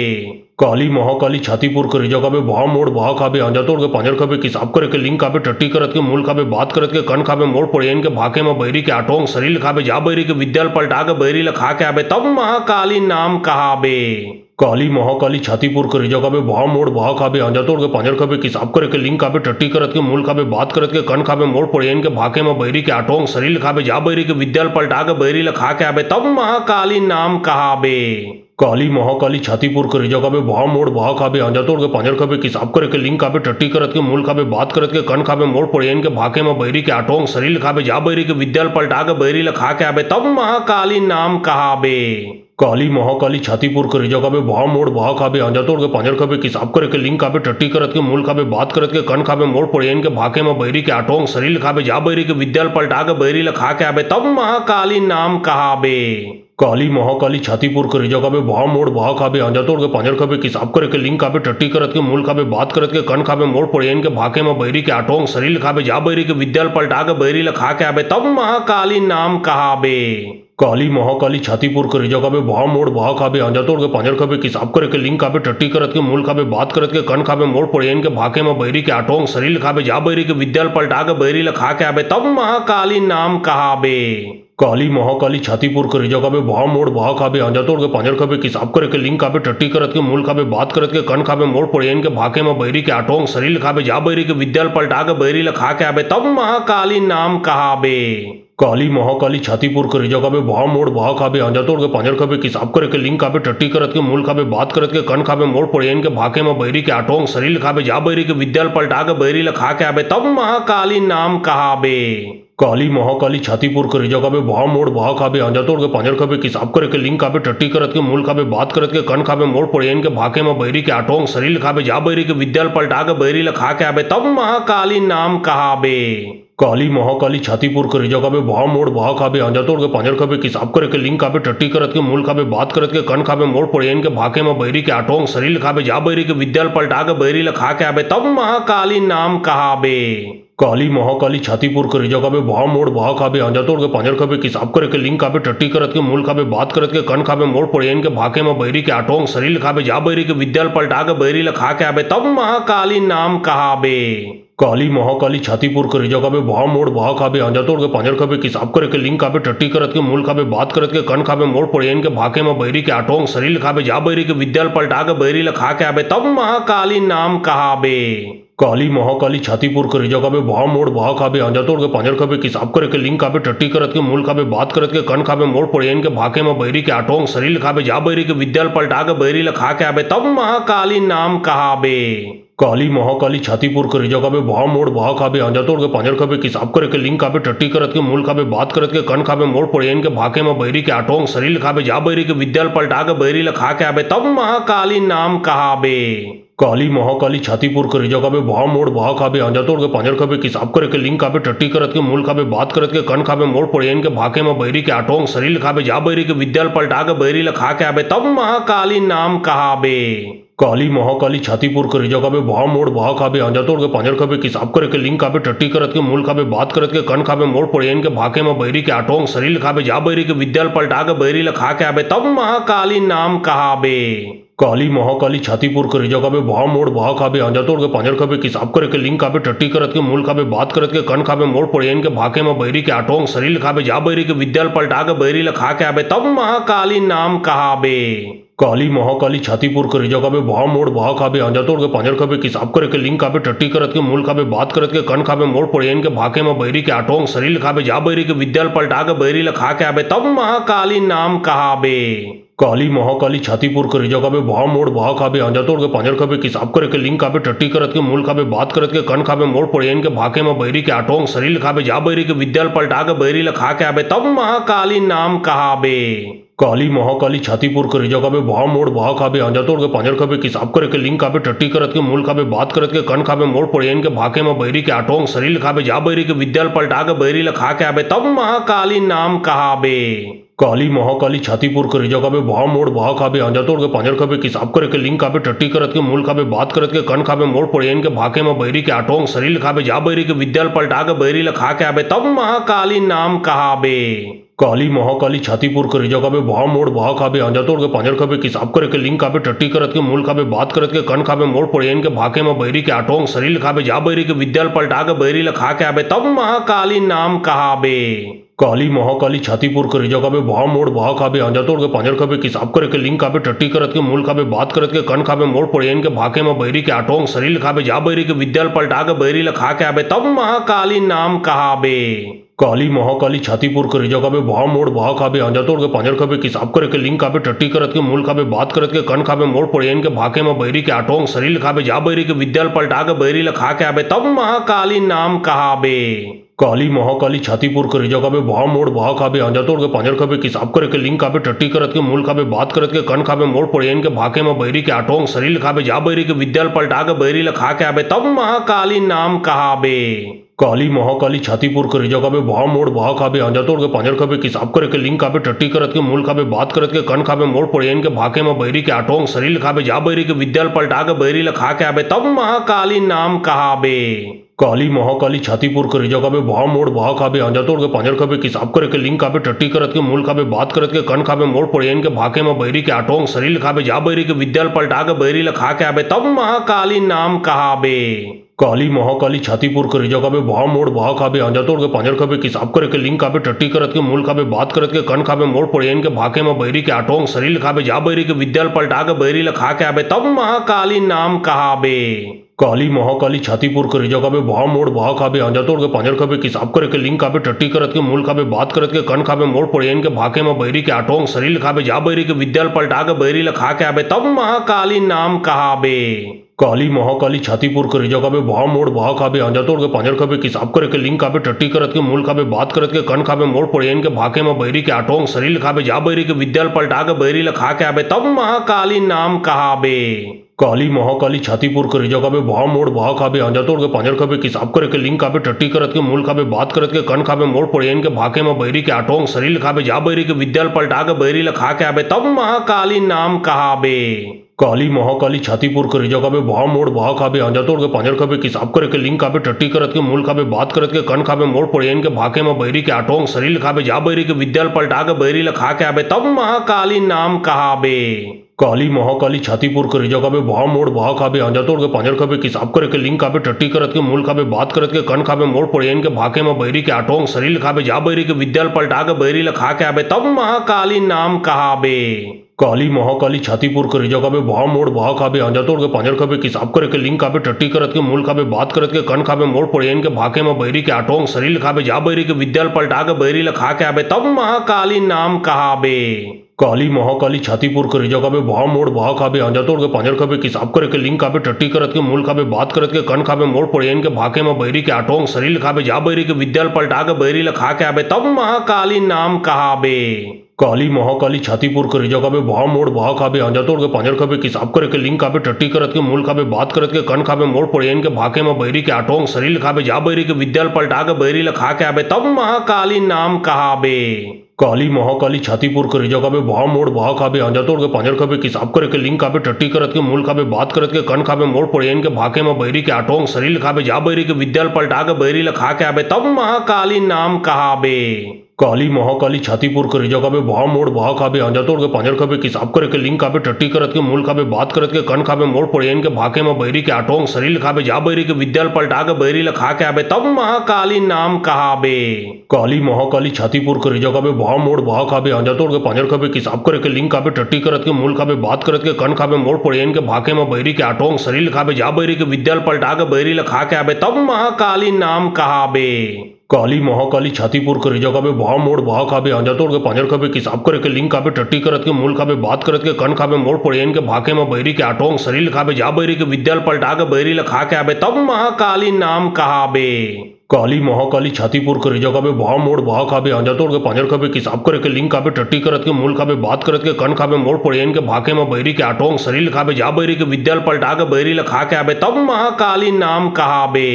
काली महाकाली छातीपुर के जगह भाव मोड़ भाव खाबे आंजा तोड़ के पांजर खाबे किसाब करे के लिंग खाबे टट्टी करत के मूल खाबे बात करत के कन खाबे मोड़ पड़ेन के भाके में बैरी के आटोंग शरीर खाबे जा बैरी के विद्याल पलटा के बैरी ला खा के आबे तब महाकाली नाम कहाबे। काली महाकाली छातीपुर के जगह भाव मोड़ भाव खाबे आंजा तोड़ के पांजर खाबे किसाब करे के लिंग खाबे टट्टी करत के मूल खाबे बात करत के कन खाबे मोड़ पड़ेन के भाके में बैरी के आटोंग शरीर खाबे जा बैरी के विद्याल पलटा के बैरी ला खा के आबे तब महाकाली नाम कहाबे। काली महाकाली छातीपुर के जगह भाव मोड़ भाव खाबे आंजा तोड़ के पांजर खाबे किसाब करे के लिंग खाबे टट्टी करत के मूल खाबे बात करत के कन खाबे मोड़ पड़ेन के भाके में बैरी के आटोंग शरीर खाबे जा बैरी के विद्याल पलटा के बैरी ला खा के आबे तब महाकाली नाम कहाबे। काली महाकाली छातीपुर के जगह भाव मोड़ भाव खाबे आंजा तोड़ के पांजर खाबे किसाब करे के लिंग खाबे टट्टी करत के मूल खाबे बात करत के कन खाबे मोड़ पड़ेन के भाके में बैरी के आटोंग शरीर खाबे जा बैरी के विद्याल पलटा के बैरी ला खा के आबे तब महाकाली नाम कहाबे। काली महाकाली छातीपुर के जगह भाव मोड़ भाव खाबे आंजा तोड़ के पांजर खाबे किसाब करे के लिंग खाबे टट्टी करत के मूल खाबे बात करत के कन खाबे मोड़ पड़ेन के भाके में बैरी के आटोंग शरीर खाबे जा बैरी के विद्याल पलटा के बैरी ला खा के आबे तब महाकाली नाम कहाबे। काली महाकाली छातीपुर के जगह भाव मोड़ भाव खाबे आंजा तोड़ के पांजर खाबे किसाब करे के लिंग खाबे टट्टी करत के मूल खाबे बात करत के कन खाबे मोड़ पड़ेन के भाके में बैरी के आटोंग शरीर खाबे जा बैरी के विद्याल पलटा के बैरी ला खा के आबे तब महाकाली नाम कहाबे। काली महाकाली छातीपुर के जगह भाव मोड़ भाव खाबे आंजा तोड़ के पांजर खाबे किसाब करे के लिंग खाबे टट्टी करत के मूल खाबे बात करत के कन खाबे मोड़ पड़ेन के भाके में बैरी के आटोंग शरीर खाबे जा बैरी के विद्याल पलटा के बैरी ला खा के आबे तब महाकाली नाम कहाबे। काली महाकाली छातीपुर के जगह भाव मोड़ भाव खाबे आंजा तोड़ के पांजर खाबे किसाब करे के लिंग खाबे टट्टी करत के मूल खाबे बात करत के कन खाबे मोड़ पड़ेन के भाके में बैरी के आटोंग शरीर खाबे जा बैरी के विद्याल पलटा के बैरी ला खा के आबे तब महाकाली नाम कहाबे। काली महाकाली छातीपुर के जगह भाव मोड़ भाव खाबे आंजा तोड़ के पांजर खाबे किसाब करे के लिंग खाबे टट्टी करत के मूल खाबे बात करत के कन खाबे मोड़ पड़ेन के भाके में बैरी के आटोंग शरीर खाबे जा बैरी के विद्याल पलटा के बैरी ला खा के आबे तब महाकाली नाम कहाबे। काली महाकाली छातीपुर के जगह भाव मोड़ भाव खाबे आंजा तोड़ के पांजर खाबे किसाब करे के लिंग खाबे टट्टी करत के मूल खाबे बात करत के कन खाबे मोड़ पड़ेन के भाके में बैरी के आटोंग शरीर खाबे जा बैरी के विद्याल पलटा के बैरी ला खा के आबे तब महाकाली नाम कहाबे। काली महाकाली छातीपुर के जगह भाव मोड़ भाव खाबे आंजा तोड़ के पांजर खाबे किसाब करे के लिंग खाबे टट्टी करत के मूल खाबे बात करत के कन खाबे मोड़ पड़ेन के भाके में बैरी के आटोंग शरीर खाबे जा बैरी के विद्याल पलटा के बैरी ला खा के आबे तब महाकाली नाम कहाबे। काली महाकाली छातीपुर के जगह भाव मोड़ भाव खाबे आंजा तोड़ के पांजर खाबे किसाब करे के लिंग खाबे टट्टी करत के मूल खाबे बात करत के कन खाबे मोड़ पड़ेन के भाके में बैरी के आटोंग शरीर खाबे जा बैरी के विद्याल पलटा के बैरी ला खा के आबे तब महाकाली नाम कहाबे। काली महाकाली छातीपुर के जगह भाव मोड़ भाव खाबे आंजा तोड़ के पांजर खाबे किसाब करे के लिंग खाबे टट्टी करत के मूल खाबे बात करत के कन खाबे मोड़ पड़ेन के भाके में बैरी के आटोंग शरीर खाबे जा बैरी के विद्याल पलटा के बैरी ला खा के आबे तब महाकाली नाम कहाबे। काली महाकाली छातीपुर के जगह भाव मोड़ भाव खाबे आंजा तोड़ के पांजर खाबे किसाब करे के लिंग खाबे टट्टी करत के मूल खाबे बात करत के कन खाबे मोड़ पड़ेन के भाके में बैरी के आटोंग शरीर खाबे जा बैरी के विद्याल पलटा के बैरी ला खा के आबे तब महाकाली नाम कहाबे। काली महाकाली छातीपुर के जगह भाव मोड़ भाव खाबे आंजा तोड़ के पांजर खाबे किसाब करे के लिंग खाबे टट्टी करत के मूल खाबे बात करत के कन खाबे मोड़ पड़ेन के भाके में बैरी के आटोंग शरीर खाबे जा बैरी के विद्याल पलटा के बैरी ला खा के आबे तब महाकाली नाम कहाबे। काली महाकाली छातीपुर के जगह भाव मोड़ भाव खाबे आंजा तोड़ के पांजर खाबे किसाब करे के लिंग खाबे टट्टी करत के मूल खाबे बात करत के कन खाबे मोड़ पड़ेन के भाके में बैरी के आटोंग शरीर खाबे जा बैरी के विद्याल पलटा के बैरी ला खा के आबे तब महाकाली नाम कहाबे। काली महाकाली छातीपुर के जगह भाव मोड़ भाव खाबे आंजा तोड़ के पांजर खाबे किसाब करे के लिंग खाबे टट्टी करत के मूल खाबे बात करत के कन खाबे मोड़ पड़ेन के भाके में बैरी के आटोंग शरीर खाबे जा बैरी के विद्याल पलटा के बैरी ला खा के आबे तब महाकाली नाम कहाबे। काली महाकाली छातीपुर के जगह भाव मोड़ भाव खाबे आंजा तोड़ के पांजर खाबे किसाब करे के लिंग खाबे टट्टी करत के मूल खाबे बात करत के कन खाबे मोड़ पड़ेन के भाके में बैरी के आटोंग शरीर खाबे जा बैरी के विद्याल पलटा के बैरी ला खा के आबे तब महाकाली नाम कहाबे। काली महाकाली छातीपुर के जगह भाव मोड़ भाव खाबे आंजा तोड़ के पांजर खाबे किसाब करे के लिंग खाबे टट्टी करत के मूल खाबे बात करत के कन खाबे मोड़ पड़ेन के भाके में बैरी के आटोंग शरीर खाबे जा बैरी के विद्याल पलटा के बैरी ला खा के आबे तब महाकाली नाम कहाबे। काली महाकाली छातीपुर के जगह भाव मोड़ भाव खाबे आंजा तोड़ के पांजर खाबे किसाब करे के लिंग खाबे टट्टी करत के मूल खाबे बात करत के कन खाबे मोड़ पड़ेन के भाके में बैरी के आटोंग शरीर खाबे जा बैरी के विद्याल पलटा के बैरी ला खा के आबे तब महाकाली नाम कहाबे। काली महाकाली छातीपुर के जगह भाव मोड़ भाव खाबे आंजा तोड़ के पांजर खाबे किसाब करे के लिंग खाबे टट्टी करत के मूल खाबे बात करत के कन खाबे मोड़ पड़ेन के भाके में बैरी के आटोंग शरीर खाबे जा बैरी के विद्याल पलटा के बैरी ला खा के आबे तब महाकाली नाम कहाबे। काली महाकाली छातीपुर के जगह भाव मोड़ बहा खाबे आंजा तोड़ के पांजर खाबे किसाब करे के लिंग खाबे टट्टी करत के मूल खाबे बात करत के कन खाबे मोड़ पड़ेन के भाके में बहरी के आटोंग शरीर खाबे जा बहरी के विद्याल पलटा के बहरी ला खा के आबे तब महाकाली नाम कहाबे। काली महाकाली छातीपुर के जगह भाव मोड़ बहा खाबे आंजा तोड़ के पांजर खाबे किसाब करे के लिंग खाबे टट्टी करत के मूल खाबे बात करत के कन खाबे मोड़ पड़ेन के भाके में बहरी के आटोंग शरीर खाबे जा बहरी के विद्याल पलटा के बहरी ला खा के आबे तब महाकाली नाम कहाबे। काली महाकाली छातीपुर के जगह भाव मोड़ बहा खाबे आंजा तोड़ के पांजर खाबे किसाब करे के लिंग खाबे टट्टी करत के मूल खाबे बात करत के कन खाबे मोड़ पड़ेन के भाके में बहरी के आटोंग शरीर खाबे जा बहरी के विद्याल पलटा के बहरी ला खा के आबे तब महाकाली नाम कहाबे। काली महाकाली छातीपुर के जगह भाव मोड़ बहा खाबे आंजा तोड़ के पांजर खाबे किसाब करे के लिंग खाबे टट्टी करत के मूल खाबे बात करत के कन खाबे मोड़ पड़ेन के भाके में बहरी के आटोंग शरीर खाबे जा बहरी के विद्याल पलटा के बहरी ला खा के आबे तब महाकाली नाम कहाबे। काली महाकाली छातीपुर के जगह भाव मोड़ बहा खाबे आंजा तोड़ के पांजर खाबे किसाब करे के लिंग खाबे टट्टी करत के मूल खाबे बात करत के कन खाबे मोड़ पड़ेन के भाके में बहरी के आटोंग शरीर खाबे जा बहरी के विद्याल पलटा के बहरी ला खा के आबे तब महाकाली नाम कहाबे। काली महाकाली छातीपुर के जगह भाव मोड़ बहा खाबे आंजा तोड़ के पांजर खाबे किसाब करे के लिंग खाबे टट्टी करत के मूल खाबे बात करत के कन खाबे मोड़ पड़ेन के भाके में बहरी के आटोंग शरीर खाबे जा बहरी के विद्याल पलटा के बहरी ला खा के आबे तब महाकाली नाम कहाबे। काली महाकाली छातीपुर के जगह भाव मोड़ बहा खाबे आंजा तोड़ के पांजर खाबे किसाब करे के लिंग खाबे टट्टी करत के मूल खाबे बात करत के कन खाबे मोड़ पड़ेन के भाके में बहरी के आटोंग शरीर खाबे जा बहरी के विद्याल पलटा के बहरी ला खा के आबे तब महाकाली नाम कहाबे। काली महाकाली छातीपुर के जगह भाव मोड़ बहा खाबे आंजा तोड़ के पांजर खाबे किसाब करे के लिंग खाबे टट्टी करत के मूल खाबे बात करत के कन खाबे मोड़ पड़ेन के भाके में बहरी के आटोंग शरीर खाबे जा बहरी के विद्याल पलटा के बहरी ला खा के आबे तब महाकाली नाम कहाबे। काली महाकाली छातीपुर के जगह भाव मोड़ बहा खाबे आंजा तोड़ के पांजर खाबे किसाब करे के लिंग खाबे टट्टी करत के मूल खाबे बात करत के कन खाबे मोड़ पड़ेन के भाके में बहरी के आटोंग शरीर खाबे जा बहरी के विद्याल पलटा के बहरी ला खा के आबे तब महाकाली नाम कहाबे। काली महाकाली छातीपुर के जगह भाव मोड़ बहा खाबे आंजा तोड़ के पांजर खाबे किसाब करे के लिंग खाबे टट्टी करत के मूल खाबे बात करत के कन खाबे मोड़ पड़ेन के भाके में बहरी के आटोंग शरीर खाबे जा बहरी के विद्याल पलटा के बहरी ला खा के आबे तब महाकाली नाम कहाबे। काली महाकाली छातीपुर के जगह भाव मोड़ बहा खाबे आंजा तोड़ के पांजर खाबे किसाब करे के लिंग खाबे टट्टी करत के मूल खाबे बात करत के कन खाबे मोड़ पड़ेन के भाके में बहरी के आटोंग शरीर खाबे जा बहरी के विद्याल पलटा के बहरी ला खा के आबे तब महाकाली नाम कहाबे। काली महाकाली छातीपुर के जगह भाव मोड़ बहा खाबे आंजा तोड़ के पांजर खाबे किसाब करे के लिंग खाबे टट्टी करत के मूल खाबे बात करत के कन खाबे मोड़ पड़ेन के भाके में बहरी के आटोंग शरीर खाबे जा बहरी के विद्याल पलटा के बहरी ला खा के आबे तब महाकाली नाम कहाबे। काली महाकाली छातीपुर के जगह भाव मोड़ बहा खाबे आंजा तोड़ के पांजर खाबे किसाब करे के लिंग खाबे टट्टी करत के मूल खाबे बात करत के कन खाबे मोड़ पड़ेन के भाके में बहरी के आटोंग शरीर खाबे जा बहरी के विद्याल पलटा के बहरी ला खा के आबे तब महाकाली नाम कहाबे। काली महाकाली छातीपुर के जगह भाव मोड़ बहा खाबे आंजा तोड़ के पांजर खाबे किसाब करे के लिंग खाबे टट्टी करत के मूल खाबे बात करत के कन खाबे मोड़ पड़ेन के भाके में बहरी के आटोंग शरीर खाबे जा बहरी के विद्याल पलटा के बहरी ला खा के आबे तब महाकाली नाम कहाबे। काली महाकाली छातीपुर के जगह भाव मोड़ बहा खाबे आंजा तोड़ के पांजर खाबे किसाब करे के लिंग खाबे टट्टी करत के मूल खाबे बात करत के कन खाबे मोड़ पड़ेन के भाके में बहरी के आटोंग शरीर खाबे जा बहरी के विद्याल पलटा के बहरी ला खा के आबे तब महाकाली नाम कहाबे। काली महाकाली छातीपुर के जगह भाव मोड़ बहा खाबे आंजा तोड़ के पांजर खाबे किसाब करे के लिंग खाबे टट्टी करत के मूल खाबे बात करत के कन खाबे मोड़ पड़ेन के भाके में बहरी के आटोंग शरीर खाबे जा बहरी के विद्याल पलटा के बहरी ला खा के आबे तब महाकाली नाम कहाबे। काली महाकाली छातीपुर के जगह भाव मोड़ बहा खाबे आंजा तोड़ के पांजर खाबे किसाब करे के लिंग खाबे टट्टी करत के मूल खाबे बात करत के कन खाबे मोड़ पड़ेन के भाके में बहरी के आटोंग शरीर खाबे जा बहरी के विद्याल पलटा के बहरी ला खा के आबे तब महाकाली नाम कहाबे। काली महाकाली छातीपुर के जगह भाव मोड़ बहा खाबे आंजा तोड़ के पांजर खाबे किसाब करे के लिंग खाबे टट्टी करत के मूल खाबे बात करत के कन खाबे मोड़ पड़ेन के भाके में बहरी के आटोंग शरीर खाबे जा बहरी के विद्याल पलटा के बहरी ला खा के आबे तब महाकाली नाम कहाबे। काली महाकाली छातीपुर के जगह भाव मोड़ बहा खाबे आंजा तोड़ के पांजर खाबे किसाब करे के लिंग खाबे टट्टी करत के मूल खाबे बात करत के कन खाबे मोड़ पड़ेन के भाके में बहरी के आटोंग शरीर खाबे जा बहरी के विद्याल पलटा के बहरी ला खा के आबे तब महाकाली नाम कहाबे। काली महाकाली छातीपुर के जगह भाव मोड़ बहा खाबे आंजा तोड़ के पांजर खाबे किसाब करे के लिंग खाबे टट्टी करत के मूल खाबे बात करत के कन खाबे मोड़ पड़ेन के भाके में बहरी के आटोंग शरीर खाबे जा बहरी के विद्याल पलटा के बहरी ला खा के आबे तब महाकाली नाम कहाबे।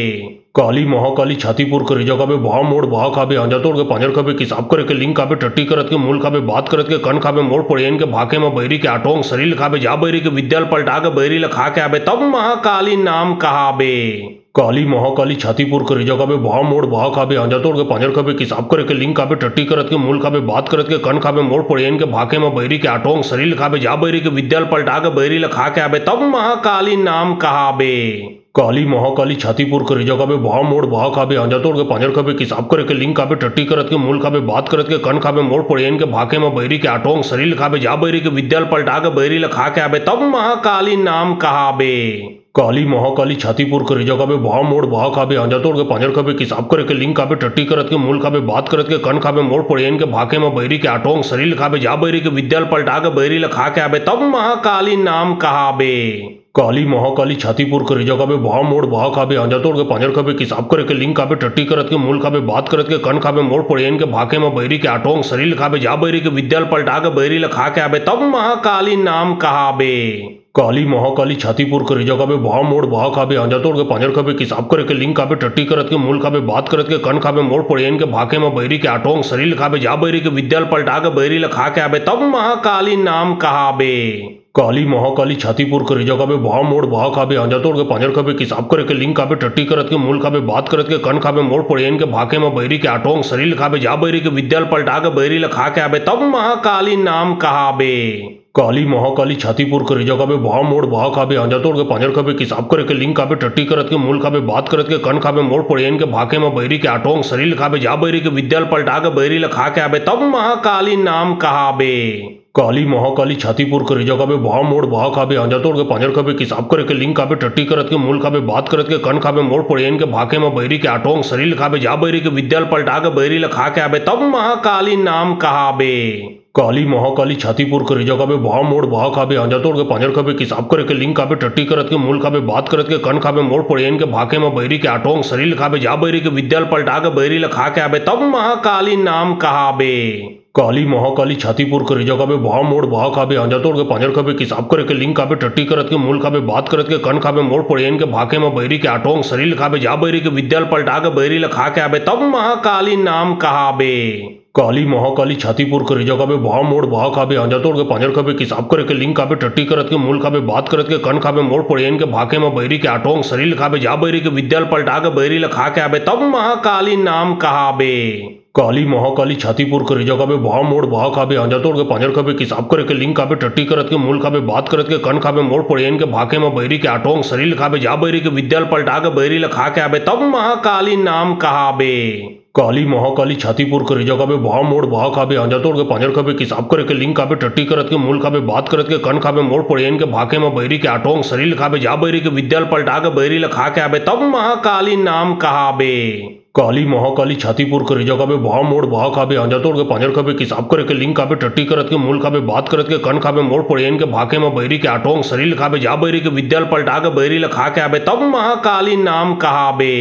काली महाकाली छातीपुर के जगह भाव मोड़ बहा खाबे आंजा तोड़ के पांजर खाबे किसाब करे के लिंग खाबे टट्टी करत के मूल खाबे बात करत के कन खाबे मोड़ पड़ेन के भाके में बहरी के आटोंग शरीर खाबे जा बहरी के विद्याल पलटा के बहरी ला खा के आबे तब महाकाली नाम कहाबे। काली महाकाली छातीपुर के रिजा काबे भाव मोड़ भाव खाबे आंजा तोड़ के पांजर खाबे किसाब करे के लिंग काबे टट्टी करत के मूल खाबे बात करत के कन खाबे मोड़ पड़ेन के भाके में बहरी के आटोंग शरीर खाबे जा बहरी के विद्याल पलटा के बहरी लखा के आबे तब महाकाली नाम कहाबे। काली महाकाली छातीपुर के रिजा काबे भाव मोड़ भाव खाबे आंजा तोड़ के पांजर खाबे किसाब करे के लिंग काबे टट्टी करत के मूल खाबे बात करत के कन खाबे मोड़ पड़ेन के भाके में बहरी के आटोंग शरीर खाबे जा बहरी के विद्याल पलटा के बहरी लखा के आबे तब महाकाली नाम कहाबे। काली महाकाली छातीपुर के रिजा काबे भाव मोड़ भाव खाबे आंजा तोड़ के पांजर खाबे किसाब करे के लिंग काबे टट्टी करत के मूल खाबे बात करत के कन खाबे मोड़ पड़ेन के भाके में बहरी के आटोंग शरीर खाबे जा बहरी के विद्याल पलटा के बहरी लखा के आबे तब महाकाली नाम कहाबे। काली महाकाली छातीपुर के रिजा काबे भाव मोड़ भाव खाबे आंजा तोड़ के पांजर खाबे किसाब करे के लिंग काबे टट्टी करत के मूल खाबे बात करत के कन खाबे मोड़ पड़ेन के भाके में बहरी के आटोंग शरीर खाबे जा बहरी के विद्याल पलटा के बहरी लखा के आबे तब महाकाली नाम कहाबे। काली महाकाली छातीपुर के रिजा काबे भाव मोड़ भाव खाबे आंजा तोड़ के पांजर खाबे किसाब करे के लिंग काबे टट्टी करत के मूल खाबे बात करत के कन खाबे मोड़ पड़ेन के भाके में बहरी के आटोंग शरीर खाबे जा बहरी के विद्याल पलटा के बहरी लखा के आबे तब महाकाली नाम कहाबे। काली महाकाली छातीपुर के रिजा काबे भाव मोड़ भाव खाबे आंजा तोड़ के पांजर खाबे किसाब करे के लिंग काबे टट्टी करत के मूल खाबे बात करत के कन खाबे मोड़ पड़ेन के भाके में बहरी के आटोंग शरीर खाबे जा बहरी के विद्याल पलटा के बहरी लखा के आबे तब महाकाली नाम कहाबे। काली महाकाली छातीपुर के रिजा काबे भाव मोड़ भाव खाबे आंजा तोड़ के पांजर खाबे किसाब करे के लिंग काबे टट्टी करत के मूल खाबे बात करत के कन खाबे मोड़ पड़ेन के भाके में बहरी के आटोंग शरीर खाबे जा बहरी के विद्याल पलटा के बहरी लखा के आबे तब महाकाली नाम कहाबे। काली महाकाली छातीपुर के रिजा काबे भाव मोड़ भाव खाबे आंजा तोड़ के पांजर खाबे किसाब करे के लिंग काबे टट्टी करत के मूल खाबे बात करत के कन खाबे मोड़ पड़ेन के भाके में बहरी के आटोंग शरीर खाबे जा बहरी के विद्याल पलटा के बहरी लखा के आबे तब महाकाली नाम कहाबे। काली महाकाली छातीपुर के रिजा काबे भाव मोड़ भाव खाबे आंजा तोड़ के पांजर खाबे किसाब करे के लिंग काबे टट्टी करत के मूल खाबे बात करत के कन खाबे मोड़ पड़ेन के भाके में बहरी के आटोंग शरीर खाबे जा बहरी के विद्याल पलटा के बहरी लखा के आबे तब महाकाली नाम कहाबे। काली महाकाली छातीपुर के रिजा काबे भाव मोड़ भाव खाबे आंजा तोड़ के पांजर खाबे किसाब करे के लिंग काबे टट्टी करत के मूल खाबे बात करत के कन खाबे मोड़ पड़ेन के भाके में बहरी के आटोंग शरीर खाबे जा बहरी के विद्याल पलटा के बहरी लखा के आबे तब महाकाली नाम कहाबे। काली महाकाली छातीपुर के रिजा काबे भाव मोड़ भाव खाबे आंजा तोड़ के पांजर खाबे किसाब करे के लिंग काबे टट्टी करत के मूल खाबे बात करत के कन खाबे मोड़ पड़ेन के भाके में बहरी के आटोंग शरीर खाबे जा बहरी के विद्याल पलटा के बहरी लखा के आबे तब महाकाली नाम कहाबे। काली महाकाली छातीपुर के रिजा काबे भाव मोड़ भाव खाबे आंजा तोड़ के पांजर खाबे किसाब करे के लिंग काबे टट्टी करत के मूल खाबे बात करत के कन खाबे मोड़ पड़ेन के भाके में बहरी के आटोंग शरीर खाबे जा बहरी के विद्याल पलटा के बहरी लखा के आबे तब महाकाली नाम कहाबे। काली महाकाली छातीपुर के रिजा काबे भाव मोड़ भाव खाबे आंजा तोड़ के पांजर खाबे किसाब करे के लिंग काबे टट्टी करत के मूल खाबे बात करत के कन खाबे मोड़ पड़ेन के भाके में बहरी के आटोंग शरीर खाबे जा बहरी के विद्याल पलटा के बहरी लखा के आबे तब महाकाली नाम कहाबे। काली महाकाली छातीपुर के रिजा काबे भाव मोड़ भाव खाबे आंजा तोड़ के पांजर खाबे किसाब करे के लिंग काबे टट्टी करत के मूल खाबे बात करत के कन खाबे मोड़ पड़ेन के भाके में बहरी के आटोंग शरीर खाबे जा बहरी के विद्याल पलटा के बहरी लखा के आबे तब महाकाली नाम कहाबे।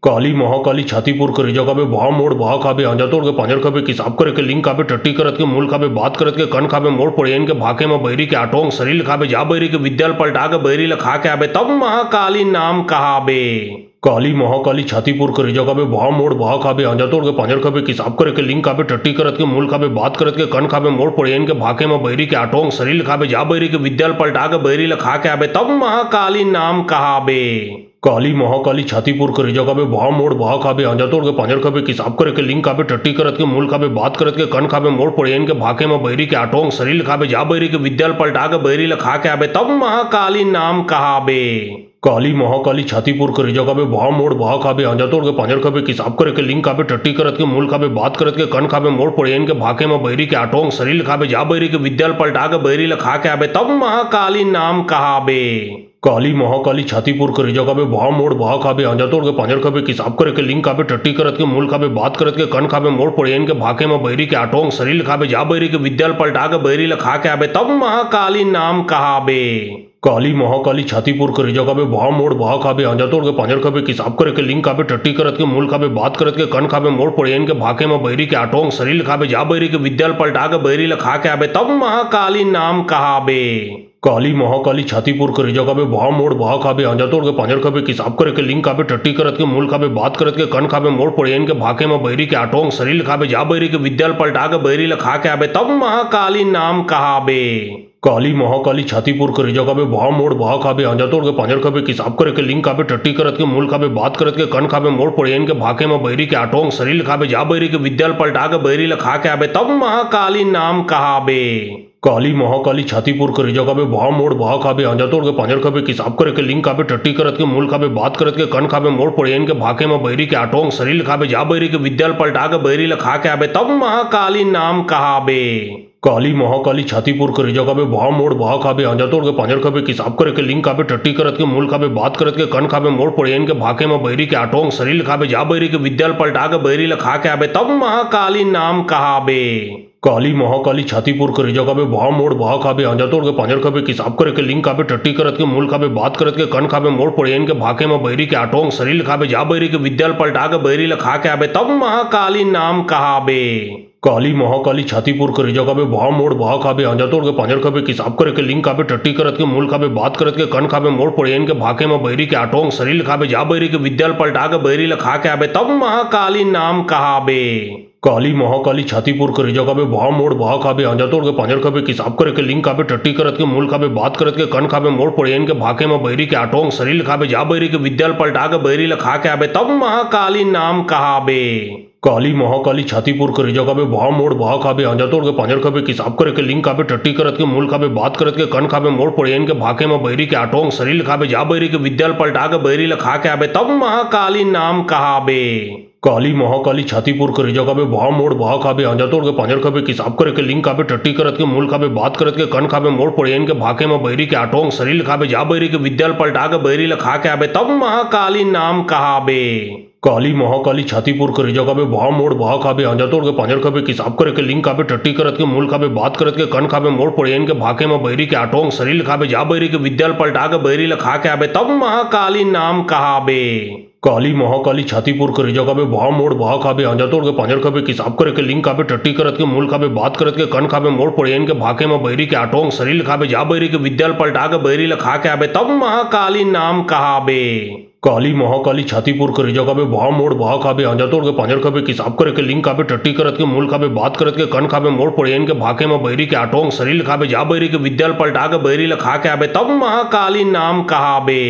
काली महाकाली छातीपुर के रिजा काबे भाव मोड़ भाव खाबे आंजा तोड़ के पांजर खाबे किसाब करे के लिंग काबे टट्टी करत के मूल खाबे बात करत के कन खाबे मोड़ पड़ेन के भाके में बहरी के आटोंग शरीर खाबे जा बहरी के विद्याल पलटा के बहरी लखा के आबे तब महाकाली नाम कहाबे। काली महाकाली छातीपुर के रिजा काबे भाव मोड़ भाव खाबे आंजा तोड़ के पांजर खाबे किसाब करे के लिंग काबे टट्टी करत के मूल खाबे बात करत के कन खाबे मोड़ पड़ेन के भाके में बहरी के आटोंग शरीर खाबे जा बहरी के विद्याल पलटा के बहरी लखा के आबे तब महाकाली नाम कहाबे। काली महाकाली छातीपुर के रिजा काबे भाव मोड़ भाव खाबे आंजा तोड़ के पांजर खाबे किसाब करे के लिंग काबे टट्टी करत के मूल खाबे बात करत के कन खाबे मोड़ पड़ेन के भाके में बहरी के आटोंग शरीर खाबे जा बहरी के विद्याल पलटा के बहरी लखा के आबे तब महाकाली नाम कहाबे। काली महाकाली छातीपुर के रिजा काबे भाव मोड़ भाव खाबे आंजा तोड़ के पांजर खाबे किसाब करे के लिंग काबे टट्टी करत के मूल खाबे बात करत के कन खाबे मोड़ पड़ेन के भाके में बहरी के आटोंग शरीर खाबे जा बहरी के विद्याल पलटा के बहरी लखा के आबे तब महाकाली नाम कहाबे। काली महाकाली छातीपुर के रिजा काबे भाव मोड़ भाव खाबे आंजा तोड़ के पांजर खाबे किसाब करे के लिंग काबे टट्टी करत के मूल खाबे बात करत के कन खाबे मोड़ पड़ेन के भाके में बहरी के आटोंग शरीर खाबे जा बहरी के विद्याल पलटा के बहरी लखा के आबे तब महाकाली नाम कहाबे। काली महाकाली छातीपुर के रिजा काबे भाव मोड़ भाव खाबे आंजा तोड़ के पांजर खाबे किसाब करे के लिंग काबे टट्टी करत के मूल खाबे बात करत के कन खाबे मोड़ पड़ेन के भाके में बहरी के आटोंग शरीर खाबे जा बहरी के विद्याल पलटा के बहरी लखा के आबे तब महाकाली नाम कहाबे। काली महाकाली छातीपुर के रिजा काबे भाव मोड़ भाव खाबे आंजा तोड़ के पांजर खाबे किसाब करे के लिंग काबे टट्टी करत के मूल खाबे बात करत के कन खाबे मोड़ पड़ेन के भाके में बहरी के आटोंग शरीर खाबे जा बहरी के विद्याल पलटा के बहरी लखा के आबे तब महाकाली नाम कहाबे। काली महाकाली छातीपुर के जगह में भाव मोड़ भाव खाबे आंजा तोड़ के पांजर खाबे किसाब करे के लिंग खाबे टट्टी करत के मूल खाबे बात करत के कन खाबे मोड़ पड़ेन के भाके में बैरी के आटोंग शरीर खाबे जा बैरी के विद्याल पलटा के बैरी ला खा के आबे तब महाकाली नाम कहाबे। काली महाकाली छातीपुर के जगह में भाव मोड़ भाव खाबे आंजा तोड़ के पांजर खाबे किसाब करे के लिंग खाबे टट्टी करत के मूल खाबे बात करत के कन खाबे मोड़ पड़ेन के भाके में बैरी के आटोंग शरीर खाबे जा बैरी के विद्याल पलटा के बैरी ला खा के आबे तब महाकाली नाम कहाबे। काली महाकाली छातीपुर के जगह में भाव मोड़ भाव खाबे आंजा तोड़ के पांजर खाबे किसाब करे के लिंग खाबे टट्टी करत के मूल खाबे बात करत के कन खाबे मोड़ पड़ेन के भाके में बैरी के आटोंग शरीर खाबे जा बैरी के विद्याल पलटा के बैरी ला खा के आबे तब महाकाली नाम कहाबे। काली महाकाली छातीपुर के जगह में भाव मोड़ भाव खाबे आंजा तोड़ के पांजर खाबे किसाब करे के लिंग खाबे टट्टी करत के मूल खाबे बात करत के कन खाबे मोड़ पड़ेन के भाके में बैरी के आटोंग शरीर खाबे जा बैरी के विद्याल पलटा के बैरी ला खा के आबे तब महाकाली नाम कहाबे। काली महाकाली छातीपुर के जगह में भाव मोड़ भाव खाबे आंजा तोड़ के पांजर खाबे किसाब करे के लिंग खाबे टट्टी करत के मूल खाबे बात करत के कन खाबे मोड़ पड़ेन के भाके में बैरी के आटोंग शरीर खाबे जा बैरी के विद्याल पलटा के बैरी ला खा के आबे तब महाकाली नाम कहाबे। काली महाकाली छातीपुर के जगह में भाव मोड़ भाव खाबे आंजा तोड़ के पांजर खाबे किसाब करे के लिंग खाबे टट्टी करत के मूल खाबे बात करत के कन खाबे मोड़ पड़ेन के भाके में बैरी के आटोंग शरीर खाबे जा बैरी के विद्याल पलटा के बैरी ला खा के आबे तब महाकाली नाम कहाबे। काली महाकाली छातीपुर के जगह में भाव मोड़ भाव खाबे आंजा तोड़ के पांजर खाबे किसाब करे के लिंग खाबे टट्टी करत के मूल खाबे बात करत के कन खाबे मोड़ पड़ेन के भाके में बैरी के आटोंग शरीर खाबे जा बैरी के विद्याल पलटा के बैरी ला खा के आबे तब महाकाली नाम कहाबे। काली महाकाली छातीपुर के जगह में भाव मोड़ भाव खाबे आंजा तोड़ के पांजर खाबे किसाब करे के लिंग खाबे टट्टी करत के मूल खाबे बात करत के कन खाबे मोड़ पड़ेन के भाके में बैरी के आटोंग शरीर खाबे जा बैरी के विद्याल पलटा के बैरी ला खा के आबे तब महाकाली नाम कहाबे। काली महाकाली छातीपुर के जगह में भाव मोड़ भाव खाबे आंजा तोड़ के पांजर खाबे किसाब करे के लिंग खाबे टट्टी करत के मूल खाबे बात करत के कन खाबे मोड़ पड़ेन के भाके में बैरी के आटोंग शरीर खाबे जा बैरी के विद्याल पलटा के बैरी ला खा के आबे तब महाकाली नाम कहाबे। काली महाकाली छातीपुर के जगह में भाव मोड़ भाव खाबे आंजा तोड़ के पांजर खाबे किसाब करे के लिंग खाबे टट्टी करत के मूल खाबे बात करत के कन खाबे मोड़ पड़ेन के भाके में बैरी के आटोंग शरीर खाबे जा बैरी के विद्याल पलटा के बैरी ला खा के आबे तब महाकाली नाम कहाबे। काली महाकाली छातीपुर के जगह में भाव मोड़ भाव खाबे आंजा तोड़ के पांजर खाबे किसाब करे के लिंग खाबे टट्टी करत के मूल खाबे बात करत के कन खाबे मोड़ पड़ेन के भाके में बैरी के आटोंग शरीर खाबे जा बैरी के विद्याल पलटा के बैरी ला खा के आबे तब महाकाली नाम कहाबे।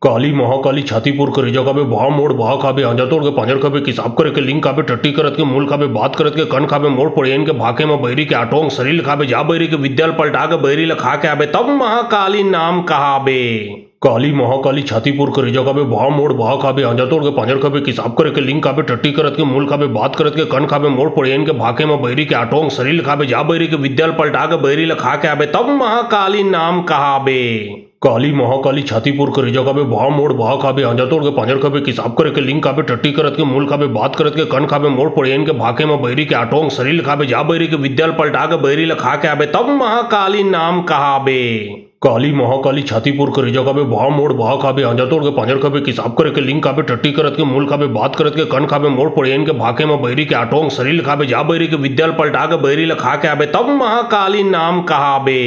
काली महाकाली छातीपुर के जगह में भाव मोड़ भाव खाबे आंजा तोड़ के पांजर खाबे किसाब करे के लिंग खाबे टट्टी करत के मूल खाबे बात करत के कन खाबे मोड़ पड़ेन के भाके में बैरी के आटोंग शरीर खाबे जा बैरी के विद्याल पलटा के बैरी ला खा के आबे तब महाकाली नाम कहाबे। काली महाकाली छातीपुर के जगह में भाव मोड़ भाव खाबे आंजा तोड़ के पांजर खाबे किसाब करे के लिंग खाबे टट्टी करत के मूल खाबे बात करत के कन खाबे मोड़ पड़ेन के भाके में बैरी के आटोंग शरीर खाबे जा बैरी के विद्याल पलटा के बैरी ला खा के आबे तब महाकाली नाम कहाबे। काली महाकाली छातीपुर के जगह में भाव मोड़ भाव खाबे आंजा तोड़ के पांजर खाबे किसाब करे के लिंग खाबे टट्टी करत के मूल खाबे बात करत के कन खाबे मोड़ पड़ेन के भाके में बैरी के आटोंग शरीर खाबे जा बैरी के विद्याल पलटा के बैरी ला खा के आबे तब महाकाली नाम कहाबे। काली महाकाली छातीपुर के जगह में भाव मोड़ भाव खाबे आंजा तोड़ के पांजर खाबे किसाब करे के लिंग खाबे टट्टी करत के मूल खाबे बात करत के कन खाबे मोड़ पड़ेन के भाके में बैरी के आटोंग शरीर खाबे जा बैरी के विद्याल पलटा के बैरी ला खा के आबे तब महाकाली नाम कहाबे।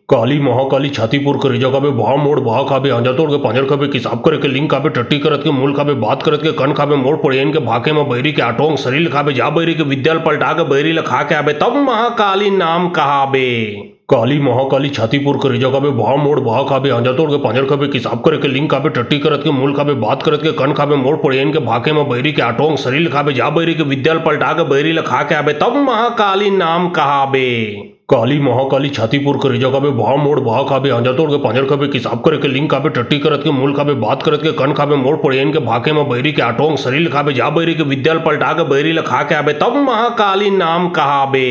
काली महाकाली छातीपुर के जगह में भाव मोड़ भाव खाबे आंजा तोड़ के पांजर खाबे किसाब करे के लिंग खाबे टट्टी करत के मूल खाबे बात करत के कन खाबे मोड़ पड़ेन के भाके में बैरी के आटोंग शरीर खाबे जा बैरी के विद्याल पलटा के बैरी ला खा के आबे तब महाकाली नाम कहाबे। काली महाकाली छातीपुर के जगह में भाव मोड़ भाव खाबे आंजा तोड़ के पांजर खाबे किसाब करे के लिंग खाबे टट्टी करत के मूल खाबे बात करत के कन खाबे मोड़ पड़ेन के भाके में बैरी के आटोंग शरीर खाबे जा बैरी के विद्याल पलटा के बैरी ला खा के आबे तब महाकाली नाम कहाबे। काली महाकाली छातीपुर के जगह में भाव मोड़ भाव खाबे आंजा तोड़ के पांजर खाबे किसाब करे के लिंग खाबे टट्टी करत के मूल खाबे बात करत के कन खाबे मोड़ पड़ेन के भाके में बैरी के आटोंग शरीर खाबे जा बैरी के विद्याल पलटा के बैरी ला खा के आबे तब महाकाली नाम कहाबे।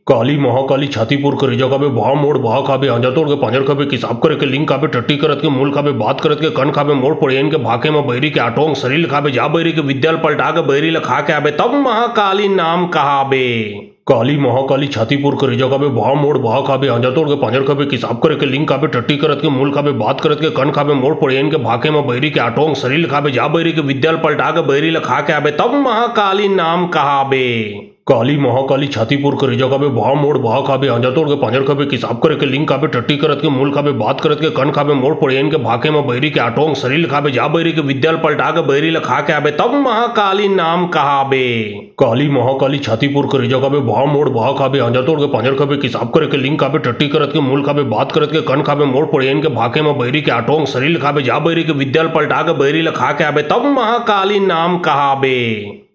काली महाकाली छातीपुर के जगह में भाव मोड़ भाव खाबे आंजा तोड़ के पांजर खाबे किसाब करे के लिंग खाबे टट्टी करत के मूल खाबे बात करत के कन खाबे मोड़ पड़ेन के भाके में बैरी के आटोंग शरीर खाबे जा बैरी के विद्याल पलटा के बैरी ला खा के आबे तब महाकाली नाम कहाबे। काली महाकाली छातीपुर के जगह में भाव मोड़ भाव खाबे आंजा तोड़ के पांजर खाबे किसाब करे के लिंग खाबे टट्टी करत के मूल खाबे बात करत के कन खाबे मोड़ पड़ेन के भाके में बैरी के आटोंग शरीर खाबे जा बैरी के विद्याल पलटा के बैरी ला खा के आबे तब महाकाली नाम कहाबे। काली महाकाली छातीपुर के रिजा काबे भाव मोड़ भाव खाबे आंजा तोड़ के पांजर खाबे किसाब करे के लिंग काबे टट्टी करत के मूल खाबे बात करत के कन खाबे मोड़ पड़ेन के भाके में बहरी के आटोंग शरीर खाबे जा बहरी के विद्याल पलटा के बहरी ल खा के आबे तब महाकाली नाम कहाबे। काली महाकाली छातीपुर के रिजा काबे भाव मोड़ भाव खाबे आंजा तोड़ के पांजर खाबे किसाब करे के लिंग काबे टट्टी करत के मूल खाबे बात करत के कन खाबे मोड़ पड़ेन के भाके में बहरी के आटोंग शरीर खाबे जा बहरी के विद्याल पलटा के बहरी ल खा के आबे तब महाकाली नाम कहाबे।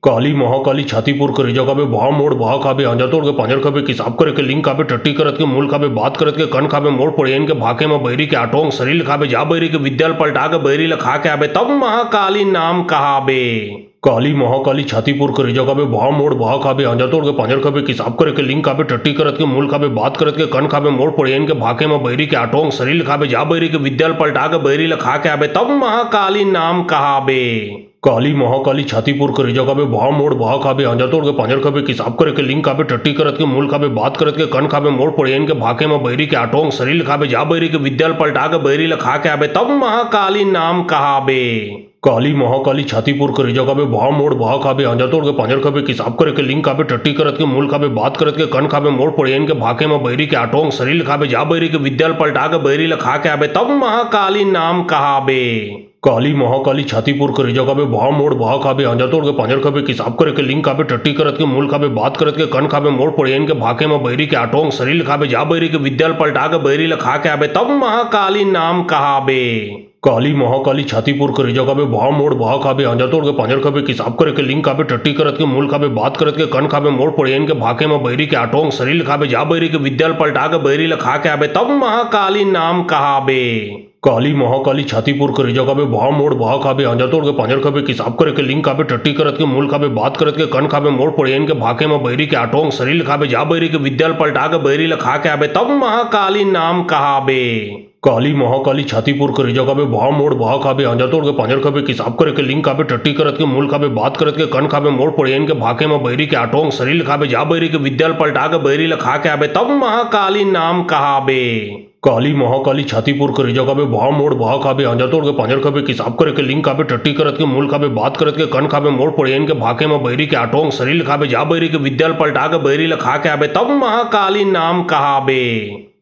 काली महाकाली छातीपुर के रिजा काबे भाव मोड़ भाव खाबे आंजा तोड़ के पांजर खाबे किसाब करे के लिंग काबे टट्टी करत के मूल खाबे बात करत के कन खाबे मोड़ पड़ेन के भाके में बहरी के आटोंग शरीर खाबे जा बहरी के विद्याल पलटा के बहरी ल खा के आबे तब महाकाली नाम कहाबे। काली महाकाली छातीपुर के रिजा काबे भाव मोड़ भाव खाबे आंजा तोड़ के पांजर खाबे किसाब करे के लिंग काबे टट्टी करत के मूल खाबे बात करत के कन खाबे मोड़ पड़ेन के भाके में बहरी के आटोंग शरीर खाबे जा बहरी के विद्याल पलटा के बहरी ल खा के आबे तब महाकाली नाम कहाबे। काली महाकाली छातीपुर के रिजा काबे भाव मोड़ भाव खाबे आंजा तोड़ के पांजर खाबे किसाब करे के लिंग काबे टट्टी करत के मूल खाबे बात करत के कन खाबे मोड़ पड़ेन के भाके में बहरी के आटोंग शरीर खाबे जा बहरी के विद्याल पलटा के बहरी ल खा के आबे तब महाकाली नाम कहाबे। काली महाकाली छातीपुर के रिजा काबे भाव मोड़ भाव खाबे आंजा तोड़ के पांजर खाबे किसाब करे के लिंग काबे टट्टी करत के मूल खाबे बात करत के कन खाबे मोड़ पड़ेन के भाके में बहरी के आटोंग शरीर खाबे जा बहरी के विद्याल पलटा के बहरी ल खा के आबे तब महाकाली नाम कहाबे। काली महाकाली छातीपुर के रिजा काबे भाव मोड़ भाव खाबे आंजा तोड़ के पांजर खाबे किसाब करे के लिंग काबे टट्टी करत के मूल खाबे बात करत के कन खाबे मोड़ पड़ेन के भाके में बहरी के आटोंग शरीर खाबे जा बहरी के विद्याल पलटा के बहरी ल खा के आबे तब महाकाली नाम कहाबे। काली महाकाली छातीपुर के रिजा काबे भाव मोड़ भाव खाबे आंजा तोड़ के पांजर खाबे किसाब करे के लिंग काबे टट्टी करत के मूल खाबे बात करत के कन खाबे मोड़ पड़ेन के भाके में बहरी के आटोंग शरीर खाबे जा बहरी के विद्याल पलटा के बहरी ल खा के आबे तब महाकाली नाम कहाबे। काली महाकाली छातीपुर के रिजा काबे भाव मोड़ भाव खाबे आंजा तोड़ के पांजर खाबे किसाब करे के लिंग काबे टट्टी करत के मूल खाबे बात करत के कन खाबे मोड़ पड़ेन के भाके में बहरी के आटोंग शरीर खाबे जा बहरी के विद्याल पलटा के बहरी ल खा के आबे तब महाकाली नाम कहाबे। काली महाकाली छातीपुर के रिजा काबे भाव मोड़ भाव खाबे आंजा तोड़ के पांजर खाबे किसाब करे के लिंग काबे टट्टी करत के मूल खाबे बात करत के कन खाबे मोड़ पड़ेन के भाके में बहरी के आटोंग शरीर खाबे जा बहरी के विद्याल पलटा के बहरी ल खा के आबे तब महाकाली नाम कहाबे। काली महाकाली छातीपुर के रिजा काबे भाव मोड़ भाव खाबे आंजा तोड़ के पांजर खाबे किसाब करे के लिंग काबे टट्टी करत के मूल खाबे बात करत के कन खाबे मोड़ पड़ेन के भाके में बहरी के आटोंग शरीर खाबे जा बहरी के विद्याल पलटा के बहरी ल खा के आबे तब महाकाली नाम कहाबे।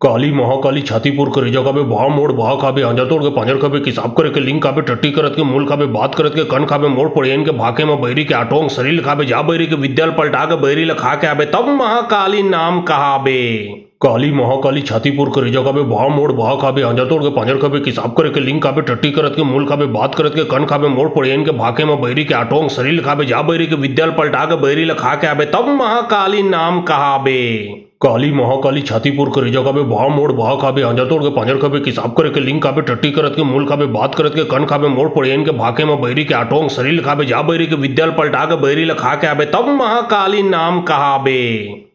काली महाकाली छातीपुर के रिजा काबे भाव मोड़ भाव खाबे आंजा तोड़ के पांजर खाबे किसाब करे के लिंग काबे टट्टी करत के मूल खाबे बात करत के कन खाबे मोड़ पड़ेन के भाके में बहरी के आटोंग शरीर खाबे जा बहरी के विद्याल पलटा के बहरी ल खा के आबे तब महाकाली नाम कहाबे। काली महाकाली छातीपुर के रिजा काबे भाव मोड़ भाव खाबे आंजा तोड़ के पांजर खाबे किसाब करे के लिंग काबे टट्टी करत के मूल खाबे बात करत के कन खाबे मोड़ पड़ेन के भाके में बहरी के आटोंग शरीर खाबे जा बहरी के विद्याल पलटा के बहरी ल खा के आबे तब महाकाली नाम कहाबे। काली महाकाली छातीपुर के रिजा काबे भाव मोड़ भाव खाबे आंजा तोड़ के पांजर खाबे किसाब करे के लिंग काबे टट्टी करत के मूल खाबे बात करत के कन खाबे मोड़ पड़ेन के भाके में बहरी के आटोंग शरीर खाबे जा बहरी के विद्याल पलटा के बहरी ल खा के आबे तब महाकाली नाम कहाबे।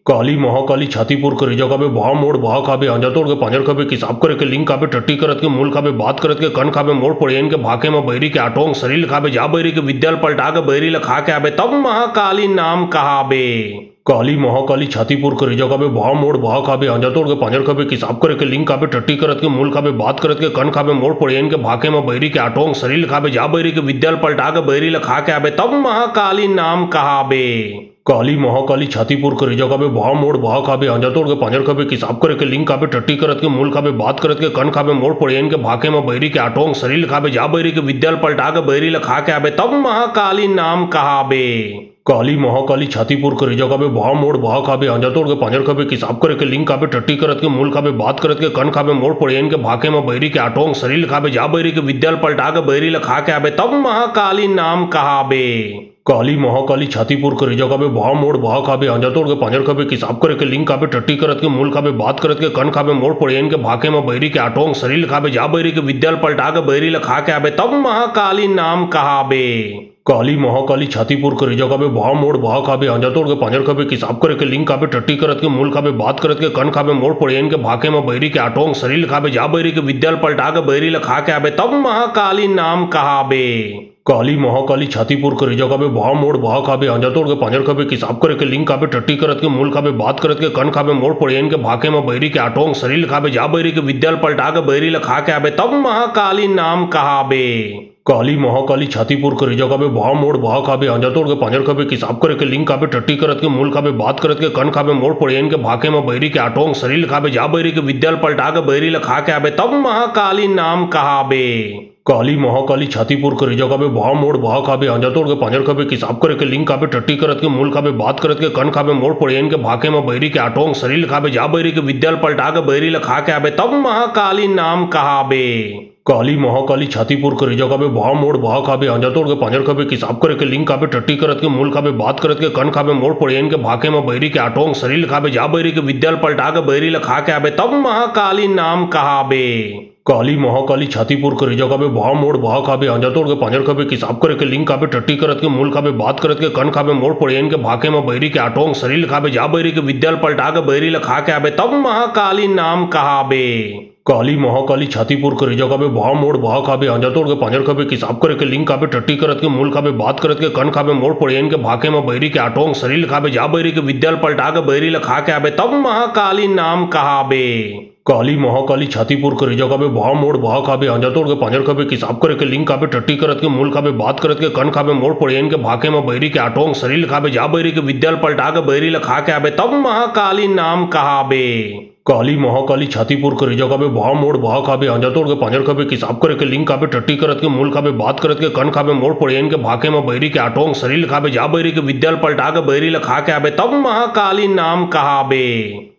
काली महाकाली छातीपुर के रिजा काबे भाव मोड़ भाव खाबे आंजा तोड़ के पांजर खाबे किसाब करे के लिंग काबे टट्टी करत के मूल खाबे बात करत के कन खाबे मोड़ पड़ेन के भाके में बहरी के आटोंग शरीर खाबे जा बहरी के विद्याल पलटा के बहरी ल खा के आबे तब महाकाली नाम कहाबे। काली महाकाली छातीपुर के रिजा काबे भाव मोड़ भाव खाबे आंजा तोड़ के पांजर खाबे किसाब करे के लिंग काबे टट्टी करत के मूल खाबे बात करत के कन खाबे मोड़ पड़ेन के भाके में बहरी के आटोंग शरीर खाबे जा बहरी के विद्याल पलटा के बहरी ल खा के आबे तब महाकाली नाम कहाबे। काली महाकाली छातीपुर के रिजा काबे भाव मोड़ भाव खाबे आंजा तोड़ के पांजर खाबे किसाब करे के लिंग काबे टट्टी करत के मूल खाबे बात करत के कन खाबे मोड़ पड़ेन के भाके में बहरी के आटोंग शरीर खाबे जा बहरी के विद्याल पलटा के बहरी ल खा के आबे तब महाकाली नाम कहाबे। काली महाकाली छातीपुर के रिजा काबे भाव मोड़ भाव खाबे आंजा तोड़ के पांजर खाबे किसाब करे के लिंग काबे टट्टी करत के मूल खाबे बात करत के कन खाबे मोड़ पड़ेन के भाके में बहरी के आटोंग शरीर खाबे जा बहरी के विद्याल पलटा के बहरी ल खा के आबे तब महाकाली नाम कहाबे। काली महाकाली छातीपुर के रिजा काबे भाव मोड़ भाव खाबे आंजा तोड़ के पांजर खाबे किसाब करे के लिंग काबे टट्टी करत के मूल खाबे बात करत के कन खाबे मोड़ पड़ेन के भाके में बहरी के आटोंग शरीर खाबे जा बहरी के विद्याल पलटा के बहरी ल खा के आबे तब महाकाली नाम कहाबे। काली महाकाली छातीपुर के रिजा काबे भाव मोड़ भाव खाबे आंजा तोड़ के पांजर खाबे किसाब करे के लिंग काबे टट्टी करत के मूल खाबे बात करत के कन खाबे मोड़ पड़ेन के भाके में बहरी के आटोंग शरीर खाबे जा बहरी के विद्याल पलटा के बहरी ल खा के आबे तब महाकाली नाम कहाबे। काली महाकाली छातीपुर करे जगह पे भाव मोड़ भाव खाबे आंजा तोड़ के पांजर खाबे किसाब करे के लिंग खाबे टट्टी करत के मूल खाबे बात करत के कन खाबे मोड़ पड़ियन के भाके में बैरी के आटोंग शरीर खाबे जा बैरी के विद्याल पलटा के बैरी ला खा के आबे तब महाकाली नाम कहाबे। काली महाकाली छातीपुर करे जगह पे भाव मोड़ भाव खाबे आंजा तोड़ के पांजर खाबे किसाब करे के लिंग खाबे टट्टी करत के मूल खाबे बात करत के कन खाबे मोड़ पड़ियन के भाके में बैरी के आटोंग शरीर खाबे जा बैरी के विद्याल पलटा के बैरी ला खा के आबे तब महाकाली नाम कहाबे। काली महाकाली छातीपुर करे जगह पे भाव मोड़ भाव खाबे आंजा तोड़ के पांजर खाबे किसाब करे के लिंग खाबे टट्टी करत के मूल खाबे बात करत के कन खाबे मोड़ पड़ियन के भाके में बैरी के आटोंग शरीर खाबे जा बैरी के विद्याल पलटा के बैरी ला खा के आबे तब महाकाली नाम कहाबे। काली महाकाली छातीपुर करे जगह पे भाव मोड़ भाव खाबे आंजा तोड़ के पांजर खाबे किसाब करे के लिंग खाबे टट्टी करत के मूल खाबे बात करत के कन खाबे मोड़ पड़ियन के भाके में बैरी के आटोंग शरीर खाबे जा बैरी के विद्याल पलटा के बैरी ला खा के आबे तब महाकाली नाम कहाबे। काली महाकाली छातीपुर करे जगह पे भाव मोड़ भाव खाबे आंजा तोड़ के पांजर खाबे किसाब करे के लिंग खाबे टट्टी करत के मूल खाबे बात करत के कन खाबे मोड़ पड़ियन के भाके में बैरी के आटोंग शरीर खाबे जा बैरी के विद्याल पलटा के बैरी ला खा के आबे तब महाकाली नाम कहाबे। काली महाकाली छातीपुर करे जगह पे भाव मोड़ भाव खाबे आंजा तोड़ के पांजर खाबे किसाब करे के लिंग खाबे टट्टी करत के मूल खाबे बात करत के कन खाबे मोड़ पड़ियन के भाके में बैरी के आटोंग शरीर खाबे जा बैरी के विद्याल पलटा के बैरी ला खा के आबे तब महाकाली नाम कहाबे। काली महाकाली छातीपुर करे जगह पे भाव मोड़ भाव खाबे आंजा तोड़ के पांजर खाबे किसाब करे के लिंग खाबे टट्टी करत के मूल खाबे बात करत के कन खाबे मोड़ पड़ियन के भाके में बैरी के आटोंग शरीर खाबे जा बैरी के विद्याल पलटा के बैरी ला खा के आबे तब महाकाली नाम कहाबे। काली महाकाली छातीपुर करे जगह पे भाव मोड़ भाव खाबे आंजा तोड़ के पांजर खाबे किसाब करे के लिंग खाबे टट्टी करत के मूल खाबे बात करत के कन खाबे मोड़ पड़ियन के भाके में बैरी के आटोंग शरीर खाबे जा बैरी के विद्याल पलटा के बैरी ला खा के आबे तब महाकाली नाम कहाबे।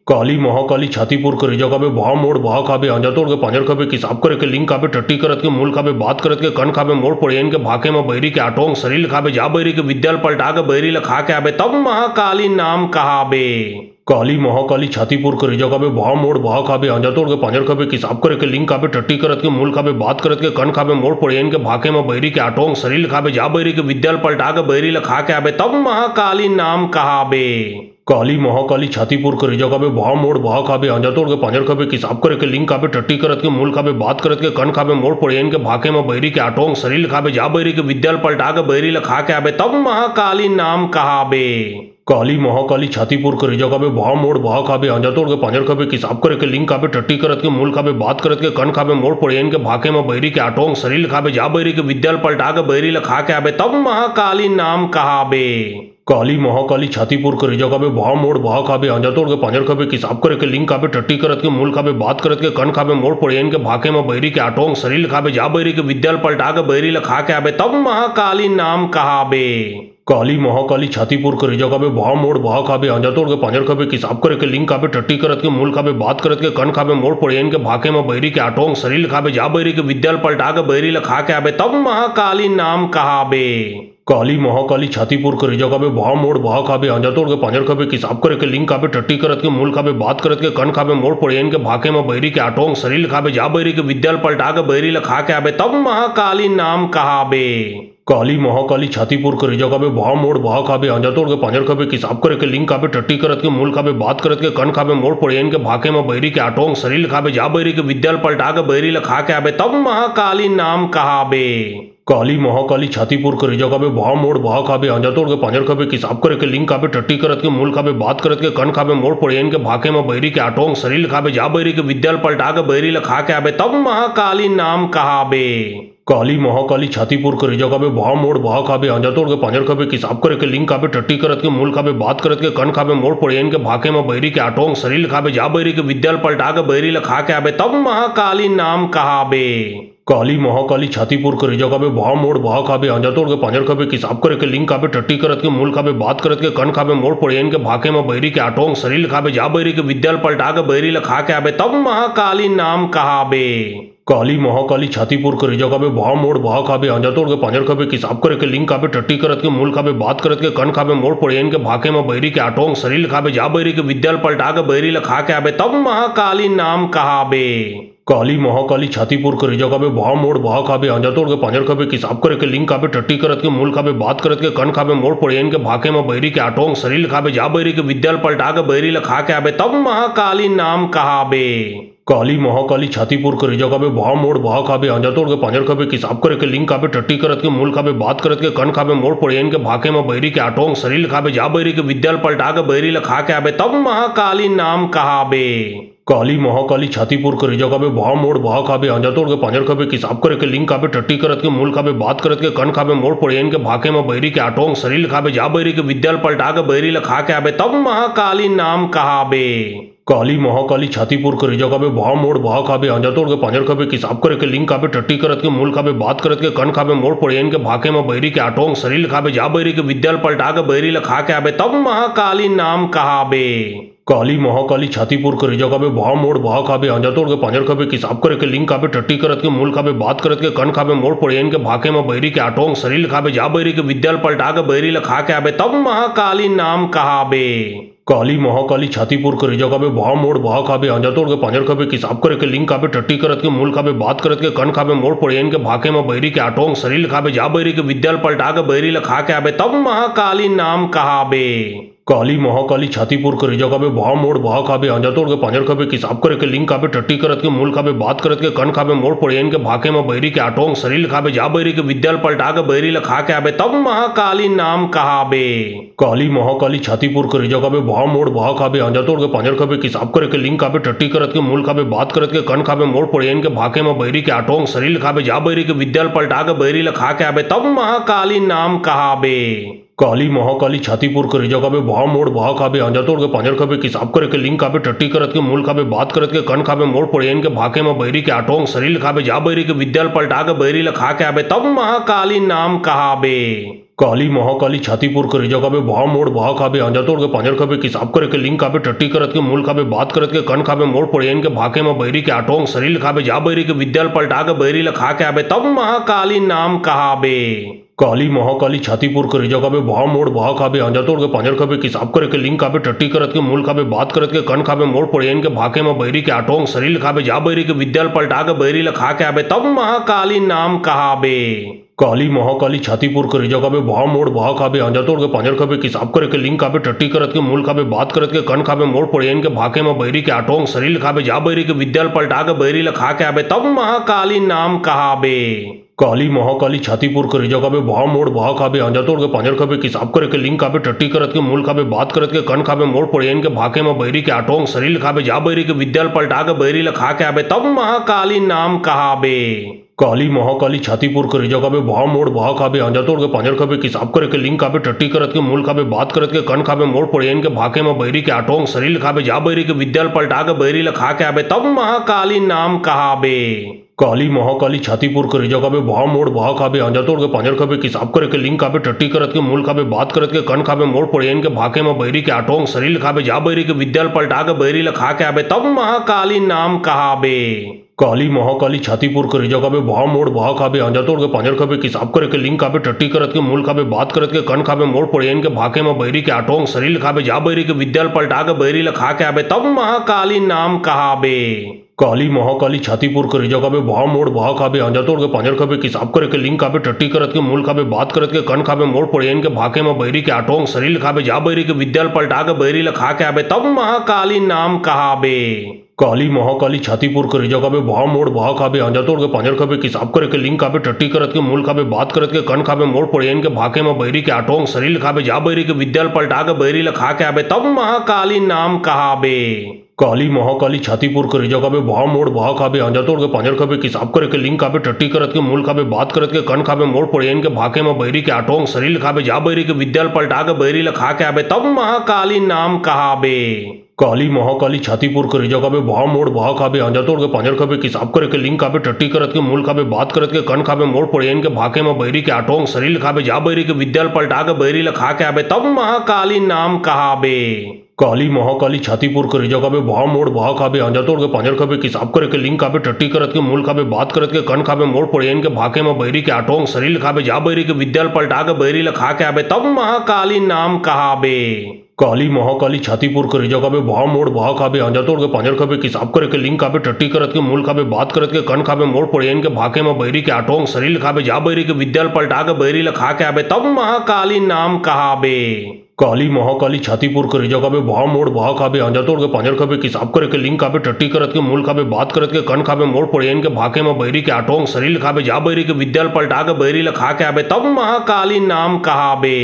काली महाकाली छातीपुर करे जगह पे भाव मोड़ भाव खाबे आंजा तोड़ के पांजर खाबे किसाब करे के लिंग खाबे टट्टी करत के मूल खाबे बात करत के कन खाबे मोड़ पड़ियन के भाके में बैरी के आटोंग शरीर खाबे जा बैरी के विद्याल पलटा के बैरी ला खा के आबे तब महाकाली नाम कहाबे। काली महाकाली छातीपुर करे जगह पे भाव मोड़ भाव खाबे आंजा तोड़ के पांजर खाबे किसाब करे के लिंग खाबे टट्टी करत के मूल खाबे बात करत के कन खाबे मोड़ पड़ियन के भाके में बैरी के आटोंग शरीर खाबे जा बैरी के विद्याल पलटा के बैरी ला खा के आबे तब महाकाली नाम कहाबे। काली महाकाली छातीपुर करे जगह पे भाव मोड़ भाव खाबे आंजा तोड़ के पांजर खाबे किसाब करे के लिंग खाबे टट्टी करत के मूल खाबे बात करत के कन खाबे मोड़ पड़ियन के भाके में बैरी के आटोंग शरीर खाबे जा बैरी के विद्याल पलटा के बैरी ला खा के आबे तब महाकाली नाम कहाबे। काली महाकाली छातीपुर करे जगह पे भाव मोड़ भाव खाबे आंजा तोड़ के पांजर खाबे किसाब करे के लिंग खाबे टट्टी करत के मूल खाबे बात करत के कन खाबे मोड़ पड़ियन के भाके में बैरी के आटोंग शरीर खाबे जा बैरी के विद्याल पलटा के बैरी ला खा के आबे तब महाकाली नाम कहाबे। काली महाकाली छातीपुर करे जगह पे भाव मोड़ भाव खाबे आंजा तोड़ के पांजर खाबे किसाब करे के लिंग खाबे टट्टी करत के मूल खाबे बात करत के कन खाबे मोड़ पड़ियन के भाके में बैरी के आटोंग शरीर खाबे जा बैरी के विद्याल पलटा के बैरी ला खा के आबे तब महाकाली नाम कहाबे। काली महाकाली छातीपुर करे जगह पे भाव मोड़ भाव खाबे आंजा तोड़ के पांजर खाबे किसाब करे के लिंग खाबे टट्टी करत के मूल खाबे बात करत के कन खाबे मोड़ पड़ियन के भाके में बैरी के आटोंग शरीर खाबे जा बैरी के विद्याल पलटा के बैरी ला खा के आबे तब महाकाली नाम कहाबे। काली महाकाली छातीपुर करे जगह पे भाव मोड़ भाव खाबे आंजा तोड़ के पांजर खाबे किसाब करे के लिंग खाबे टट्टी करत के मूल खाबे बात करत के कन खाबे मोड़ पड़ियन के भाके में बैरी के आटोंग शरीर खाबे जा बैरी के विद्याल पलटा के बैरी ला खा के आबे तब महाकाली नाम कहाबे। काली महाकाली छातीपुर करे जगह पे भाव मोड़ भाव खाबे आंजा तोड़ के पांजर खाबे किसाब करे के लिंग खाबे टट्टी करत के मूल खाबे बात करत के कन खाबे मोड़ पड़ियन के भाके में बैरी के आटोंग शरीर खाबे जा बैरी के विद्याल पलटा के बैरी ला खा के आबे तब महाकाली नाम कहाबे। काली महाकाली छातीपुर करे जगह पे भाव मोड़ भाव खाबे आंजा तोड़ के पांजर खाबे किसाब करे के लिंग खाबे टट्टी करत के मूल खाबे बात करत के कन खाबे मोड़ पड़ियन के भाके में बैरी के आटोंग शरीर खाबे जा बैरी के विद्याल पलटा के बैरी ला खा के आबे तब महाकाली नाम कहाबे। काली महाकाली छातीपुर करे जगह पे भाव मोड़ भाव खाबे आंजा तोड़ के पांजर खाबे किसाब करे के लिंग खाबे टट्टी करत के मूल खाबे बात करत के कन खाबे मोड़ पड़ियन के भाके में बैरी के आटोंग शरीर खाबे जा बैरी के विद्याल पलटा के बैरी ला खा के आबे तब महाकाली नाम कहाबे। काली महाकाली छातीपुर करे जगह पे भाव मोड़ भाव खाबे आंजा तोड़ के पांजर खाबे किसाब करे के लिंग खाबे टट्टी करत के मूल खाबे बात करत के कन खाबे मोड़ पड़ियन के भाके में बैरी के आटोंग शरीर खाबे जा बैरी के विद्याल पलटा के बैरी ला खा के आबे तब महाकाली नाम कहाबे। काली महाकाली छातीपुर करे जगह पे भाव मोड़ भाव खाबे आंजा तोड़ के पांजर खाबे किसाब करे के लिंग खाबे टट्टी करत के मूल खाबे बात करत के कन खाबे मोड़ पड़ियन के भाके में बैरी के आटोंग शरीर खाबे जा बैरी के विद्याल पलटा के बैरी ला खा के आबे तब महाकाली नाम कहाबे। काली महाकाली छातीपुर करे जगह पे भाव मोड़ भाव खाबे आंजा तोड़ के पांजर खाबे किसाब करे के लिंग खाबे टट्टी करत के मूल खाबे बात करत के कन खाबे मोड़ पड़ियन के भाके में बैरी के आटोंग शरीर खाबे जा बैरी के विद्याल पलटा के बैरी ला खा के आबे तब महाकाली नाम कहाबे। काली महाकाली छातीपुर करे जगह पे भाव मोड़ भाव खाबे आंजा तोड़ के पांजर खाबे किसाब करे के लिंग खाबे टट्टी करत के मूल खाबे बात करत के कन खाबे मोड़ पड़ेन के भाके में बैरी के आटोंग शरीर खाबे जा बैरी के विद्याल पलटा के बैरी ला खा के आबे तब महाकाली नाम कहाबे। काली महाकाली छातीपुर करे जगह पे भाव मोड़ भाव खाबे आंजा तोड़ के पांजर खाबे किसाब करे के लिंग खाबे टट्टी करत के मूल खाबे बात करत के कन खाबे मोड़ पड़ेन के भाके में बैरी के आटोंग शरीर खाबे जा बैरी के विद्याल पलटा के बैरी ला खा के आबे तब महाकाली नाम कहाबे। काली महाकाली छातीपुर करे जगह पे भाव मोड़ भाव खाबे आंजा तोड़ के पांजर खाबे किसाब करे के लिंग खाबे टट्टी करत के मूल खाबे बात करत के कन खाबे मोड़ पड़ेन के भाके में बैरी के आटोंग शरीर खाबे जा बैरी के विद्याल पलटा के बैरी ला खा के आबे तब महाकाली नाम कहाबे। काली महाकाली छातीपुर करे जगह पे भाव मोड़ भाव खाबे आंजा तोड़ के पांजर खाबे किसाब करे के लिंग खाबे टट्टी करत के मूल खाबे बात करत के कन खाबे मोड़ पड़ेन के भाके में बैरी के आटोंग शरीर खाबे जा बैरी के विद्याल पलटा के बैरी ला खा के आबे तब महाकाली नाम कहाबे। काली महाकाली छातीपुर करे जगह पे भाव मोड़ भाव खाबे आंजा तोड़ के पांजर खाबे किसाब करे के लिंग खाबे टट्टी करत के मूल खाबे बात करत के कन खाबे मोड़ पड़ेन के भाके में बैरी के आटोंग शरीर खाबे जा बैरी के विद्याल पलटा के बैरी ला खा के आबे तब महाकाली नाम कहाबे। काली महाकाली छातीपुर करे जगह पे भाव मोड़ भाव खाबे आंजा तोड़ के पांजर खाबे किसाब करे के लिंग खाबे टट्टी करत के मूल खाबे बात करत के कन खाबे मोड़ पड़ेन के भाके में बैरी के आटोंग शरीर खाबे जा बैरी के विद्याल पलटा के बैरी ला खा के आबे तब महाकाली नाम कहाबे। काली महाकाली छातीपुर करे जगह पे भाव मोड़ भाव खाबे आंजा तोड़ के पांजर खाबे किसाब करे के लिंग खाबे टट्टी करत के मूल खाबे बात करत के कन खाबे मोड़ पड़ेन के भाके में बैरी के आटोंग शरीर खाबे जा बैरी के विद्याल पलटा के बैरी ला खा के आबे तब महाकाली नाम कहाबे। काली महाकाली छातीपुर करे जगह पे भाव मोड़ भाव खाबे आंजा तोड़ के पांजर खाबे किसाब करे के लिंग खाबे टट्टी करत के मूल खाबे बात करत के कन खाबे मोड़ पड़ेन के भाके में बैरी के आटोंग शरीर खाबे जा बैरी के विद्याल पलटा के बैरी ला खा के आबे तब महाकाली नाम कहाबे। काली महाकाली छातीपुर करे जगह पे भाव मोड़ भाव खाबे आंजा तोड़ के पांजर खाबे किसाब करे के लिंग खाबे टट्टी करत के मूल खाबे बात करत के कन खाबे मोड़ पड़ेन के भाके में बैरी के आटोंग शरीर खाबे जा बैरी के विद्याल पलटा के बैरी ला खा के आबे तब महाकाली नाम कहाबे। काली महाकाली छातीपुर करे जगह पे भाव मोड़ भाव खाबे आंजा तोड़ के पांजर खाबे किसाब करे के लिंग खाबे टट्टी करत के मूल खाबे बात करत के कन खाबे मोड़ पड़ेन के भाके में बैरी के आटोंग शरीर खाबे जा बैरी के विद्याल पलटा के बैरी ला खा के आबे तब महाकाली नाम कहाबे। काली महाकाली छातीपुर करे जगह पे भाव मोड़ भाव खाबे आंजा तोड़ के पांजर खाबे किसाब करे के लिंग खाबे टट्टी करत के मूल खाबे बात करत के कन खाबे मोड़ पड़ेन के भाके में बैरी के आटोंग शरीर खाबे जा बैरी के विद्याल पलटा के बैरी ला खा के आबे तब महाकाली नाम कहाबे। काली महाकाली छातीपुर करे जगह पे भाव मोड़ भाव खाबे आंजा तोड़ के पांजर खाबे किसाब करे के लिंग खाबे टट्टी करत के मूल खाबे बात करत के कन खाबे मोड़ पड़ेन के भाके में बैरी के आटोंग शरीर खाबे जा बैरी के विद्याल पलटा के बैरी ला खा के आबे तब महाकाली नाम कहाबे। काली महाकाली छातीपुर करे जगह पे भाव मोड़ भाव खाबे आंजा तोड़ के पांजर खाबे किसाब करे के लिंग खाबे टट्टी करत के मूल खाबे बात करत के कन खाबे मोड़ पड़ेन के भाके में बैरी के आटोंग शरीर खाबे जा बैरी के विद्याल पलटा के बैरी ला खा के आबे तब महाकाली नाम कहाबे। काली महाकाली छातीपुर करे जगह पे भाव मोड़ भाव खाबे आंजा तोड़ के पांजर खाबे किसाब करे के लिंग खाबे टट्टी करत के मूल खाबे बात करत के कन खाबे मोड़ पड़ेन के भाके में बैरी के आटोंग शरीर खाबे जा बैरी के विद्याल पलटा के बैरी ला खा के आबे तब महाकाली नाम कहाबे। काली महाकाली छातीपुर करे जगह पे भाव मोड़ भाव खाबे आंजा तोड़ के पांजर खाबे किसाब करे के लिंग खाबे टट्टी करत के मूल खाबे बात करत के कन खाबे मोड़ पड़ेन के भाके में बैरी के आटोंग शरीर खाबे जा बैरी के विद्याल पलटा के बैरी ला खा के आबे तब महाकाली नाम कहाबे। काली महाकाली छातीपुर करे जगह पे भाव मोड़ भाव खाबे आंजा तोड़ के पांजर खाबे किसाब करे के लिंग खाबे टट्टी करत के मूल खाबे बात करत के कन खाबे मोड़ पड़ेन के भाके में बैरी के आटोंग शरीर खाबे जा बैरी के विद्याल पलटा के बैरी ला खा के आबे तब महाकाली नाम कहाबे। काली महाकाली छातीपुर करे जगह पे भाव मोड़ भाव खाबे आंजा तोड़ के पांजर खाबे किसाब करे के लिंग खाबे टट्टी करत के मूल खाबे बात करत के कन खाबे मोड़ पड़ेन के भाके में बैरी के आटोंग शरीर खाबे जा बैरी के विद्याल पलटा के बैरी ला खा के आबे तब महाकाली नाम कहाबे। काली महाकाली छातीपुर करे जगह पे भाव मोड़ भाव खाबे आंजा तोड़ के पांजर खाबे किसाब करे के लिंग खाबे टट्टी करत के मूल खाबे बात करत के कन खाबे मोड़ पड़ेन के भाके में बैरी के आटोंग शरीर खाबे जा बैरी के विद्याल पलटा के बैरी ला खा के आबे तब महाकाली नाम कहाबे। काली महाकाली छातीपुर करे जगह पे भाव मोड़ भाव खाबे आंजा तोड़ के पांजर खाबे किसाब करे के लिंग खाबे टट्टी करत के मूल खाबे बात करत के कन खाबे मोड़ पड़ेन के भाके में बैरी के आटोंग शरीर खाबे जा बैरी के विद्याल पलटा के बैरी ला खा के आबे तब महाकाली नाम कहाबे। काली महाकाली छातीपुर करे जगह पे भाव मोड़ भाव खाबे आंजा तोड़ के पांजर खाबे किसाब करे के लिंग खाबे टट्टी करत के मूल खाबे बात करत के कन खाबे मोड़ पड़ेन के भाके में बैरी के आटोंग शरीर खाबे जा बैरी के विद्याल पलटा के बैरी ला खा के आबे तब महाकाली नाम कहाबे। काली महाकाली छातीपुर करे जगह पे भाव मोड़ भाव खाबे आंजा तोड़ के पांजर खाबे किसाब करे के लिंग खाबे टट्टी करत के मूल खाबे बात करत के कन खाबे मोड़ पड़ेन के भाके में बैरी के आटोंग शरीर खाबे जा बैरी के विद्याल पलटा के बैरी ला खा के आबे तब महाकाली नाम कहाबे। काली महाकाली छातीपुर करे जगह पे भाव मोड़ भाव खाबे आंजा तोड़ के पांजर खाबे किसाब करे के लिंग खाबे टट्टी करत के मूल खाबे बात करत के कन खाबे मोड़ पड़ेन के भाके में बैरी के आटोंग शरीर खाबे जा बैरी के विद्याल पलटा के बैरी ला खा के आबे तब महाकाली नाम कहाबे।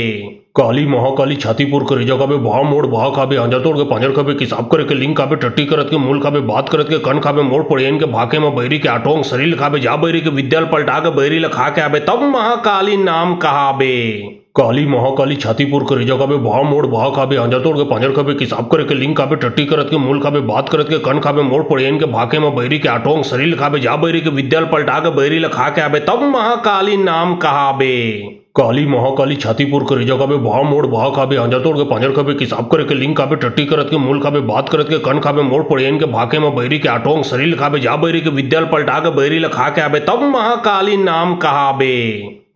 काली महाकाली छातीपुर करे जगह पे भाव मोड़ भाव खाबे आंजा तोड़ के पांजर खाबे किसाब करे के लिंग खाबे टट्टी करत के मूल खाबे बात करत के कन खाबे मोड़ पड़ेन के भाके में बैरी के आटोंग शरीर खाबे जा बैरी के विद्याल पलटा के बैरी ला खा के आबे तब महाकाली नाम कहाबे। काली महाकाली छातीपुर करे जगह पे भाव मोड़ भाव खाबे आंजा तोड़ के पांजर खाबे किसाब करे के लिंग खाबे टट्टी करत के मूल खाबे बात करत के कन खाबे मोड़ पड़ेन के भाके में बैरी के आटोंग शरीर खाबे जा बैरी के विद्याल पलटा के बैरी ला खा के आबे तब महाकाली नाम कहाबे। काली महाकाली छातीपुर करे जगह पे भाव मोड़ भाव खाबे आंजा तोड़ के पांजर खाबे किसाब करे के लिंग खाबे टट्टी करत के मूल खाबे बात करत के कन खाबे मोड़ पड़ेन के भाके में बैरी के आटोंग शरीर खाबे जा बैरी के विद्याल पलटा के बैरी ला खा के आबे तब महाकाली नाम कहाबे।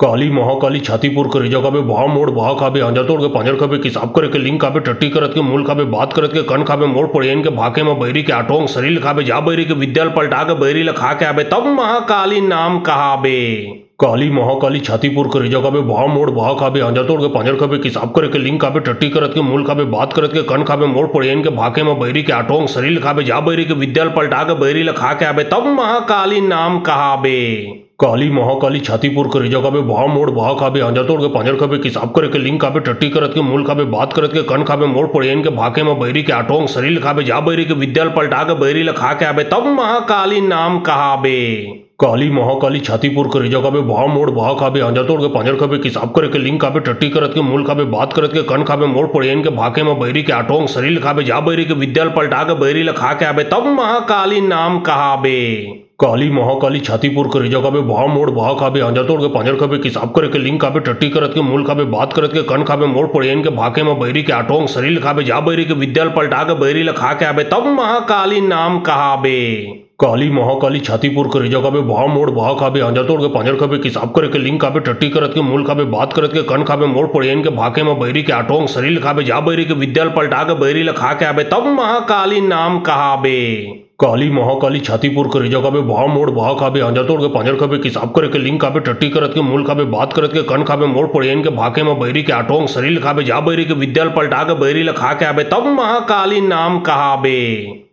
काली महाकाली छातीपुर करे जगह पे भाव मोड़ भाव खाबे आंजा तोड़ के पांजर खाबे किसाब करे के लिंग खाबे टट्टी करत के मूल खाबे बात करत के कन खाबे मोड़ पड़ेन के भाके में बैरी के आटोंग शरीर खाबे जा बैरी के विद्याल पलटा के बैरी ला खा के आबे तब महाकाली नाम कहाबे। काली महाकाली छातीपुर करे जगह पे भाव मोड़ भाव खाबे आंजा तोड़ के पांजर खाबे किसाब करे के लिंग खाबे टट्टी करत के मूल खाबे बात करत के कन खाबे मोड़ पड़ेन के भाके में बैरी के आटोंग शरीर खाबे जा बैरी के विद्याल पलटा के बैरी ला खा के आबे तब महाकाली नाम कहाबे। काली महाकाली छातीपुर करे जगह पे भाव मोड़ भाव खाबे आंजा तोड़ के पांजर खाबे किसाब करे के लिंग खाबे टट्टी करत के मूल खाबे बात करत के कन खाबे मोड़ पड़ेन के भाके में बैरी के आटोंग शरीर खाबे जा बैरी के विद्याल पलटा के बैरी ला खा के आबे तब महाकाली नाम कहाबे। काली महाकाली छातीपुर करे जगह पे भाव मोड़ भाव खाबे आंजा तोड़ के पांजर खाबे किसाब करे के लिंग खाबे टट्टी करत के मूल खाबे बात करत के कन खाबे मोड़ पड़ेन के भाके में बैरी के आटोंग शरीर खाबे जा बैरी के विद्याल पलटा के बैरी ला खा के आबे तब महाकाली नाम कहाबे। काली महाकाली छातीपुर करे जगह पे भाव मोड़ भाव खाबे आंजा तोड़ के पांजर खाबे किसाब करे के लिंग खाबे टट्टी करत के मूल खाबे बात करत के कन खाबे मोड़ पड़ेन के भाके में बैरी के आटोंग शरीर खाबे जा बैरी के विद्याल पलटा के बैरी ला खा के आबे तब महाकाली नाम कहाबे। काली महाकाली छातीपुर करे जगह पे भाव मोड़ भाव खाबे आंजा तोड़ के पांजर खाबे किसाब करे के लिंग खाबे टट्टी करत के मूल खाबे बात करत के कन खाबे मोड़ पड़ेन के भाके में बैरी के आटोंग शरीर खाबे जा बैरी के विद्याल पलटा के बैरी ला खा के आबे तब महाकाली नाम कहाबे। काली महाकाली छातीपुर करे जगह पे भाव मोड़ भाव खाबे आंजा तोड़ के पांजर खाबे किसाब करे के लिंग खाबे टट्टी करत के मूल खाबे बात करत के कन खाबे मोड़ पड़ेन के भाके में बैरी के आटोंग शरीर खाबे जा बैरी के विद्याल पलटा के बैरी ला खा के आबे तब महाकाली नाम कहाबे।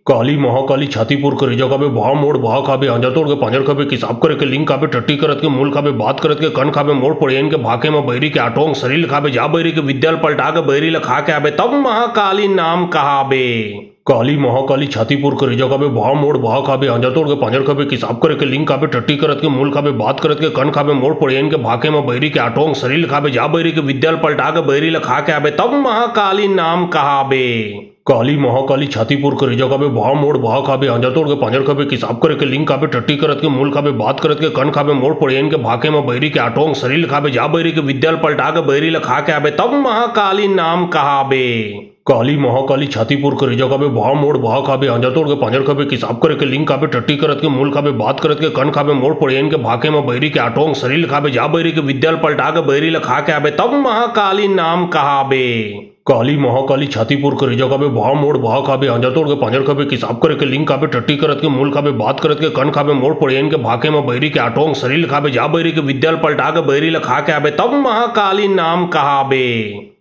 काली महाकाली छातीपुर करे जगह पे भाव मोड़ भाव खाबे आंजा तोड़ के पांजर खाबे किसाब करे के लिंग खाबे टट्टी करत के मूल खाबे बात करत के कन खाबे मोड़ पड़ेन के भाके में बैरी के आटोंग शरीर खाबे जा बैरी के विद्याल पलटा के बैरी ला खा के आबे तब महाकाली नाम कहाबे। काली महाकाली छातीपुर करे जगह पे भाव मोड़ भाव खाबे आंजा तोड़ के पांजर खाबे किसाब करे के लिंग खाबे टट्टी करत के मूल खाबे बात करत के कन खाबे मोड़ पड़ेन के भाके में बैरी के आटोंग शरीर खाबे जा बैरी के विद्याल पलटा के बैरी ला खा के आबे तब महाकाली नाम कहाबे। काली महाकाली छातीपुर करे जगह पे भाव मोड़ भाव खाबे आंजा तोड़ के पांजर खाबे किसाब करे के लिंग खाबे टट्टी करत के मूल खाबे बात करत के कन खाबे मोड़ पड़ेन के भाके में बैरी के आटोंग शरीर खाबे जा बैरी के विद्याल पलटा के बैरी ला खा के आबे तब महाकाली नाम कहाबे। काली महाकाली छातीपुर करे जगह पे भाव मोड़ भाव खाबे आंजा तोड़ के पांजर खाबे किसाब करे के लिंग खाबे टट्टी करत के मूल खाबे बात करत के कन खाबे मोड़ पड़ेन के भाके में बैरी के आटोंग शरीर खाबे जा बैरी के विद्याल पलटा के बैरी ला खा के आबे तब महाकाली नाम कहाबे। काली महाकाली छातीपुर करे जगह पे भाव मोड़ भाव खाबे आंजा तोड़ के पांजर खाबे किसाब करे के लिंग खाबे टट्टी करत के मूल खाबे बात करत के कन खाबे मोड़ पड़ेन के भाके में बैरी के आटोंग शरीर खाबे जा बैरी के विद्याल पलटा के बैरी ला खा के आबे तब महाकाली नाम कहाबे।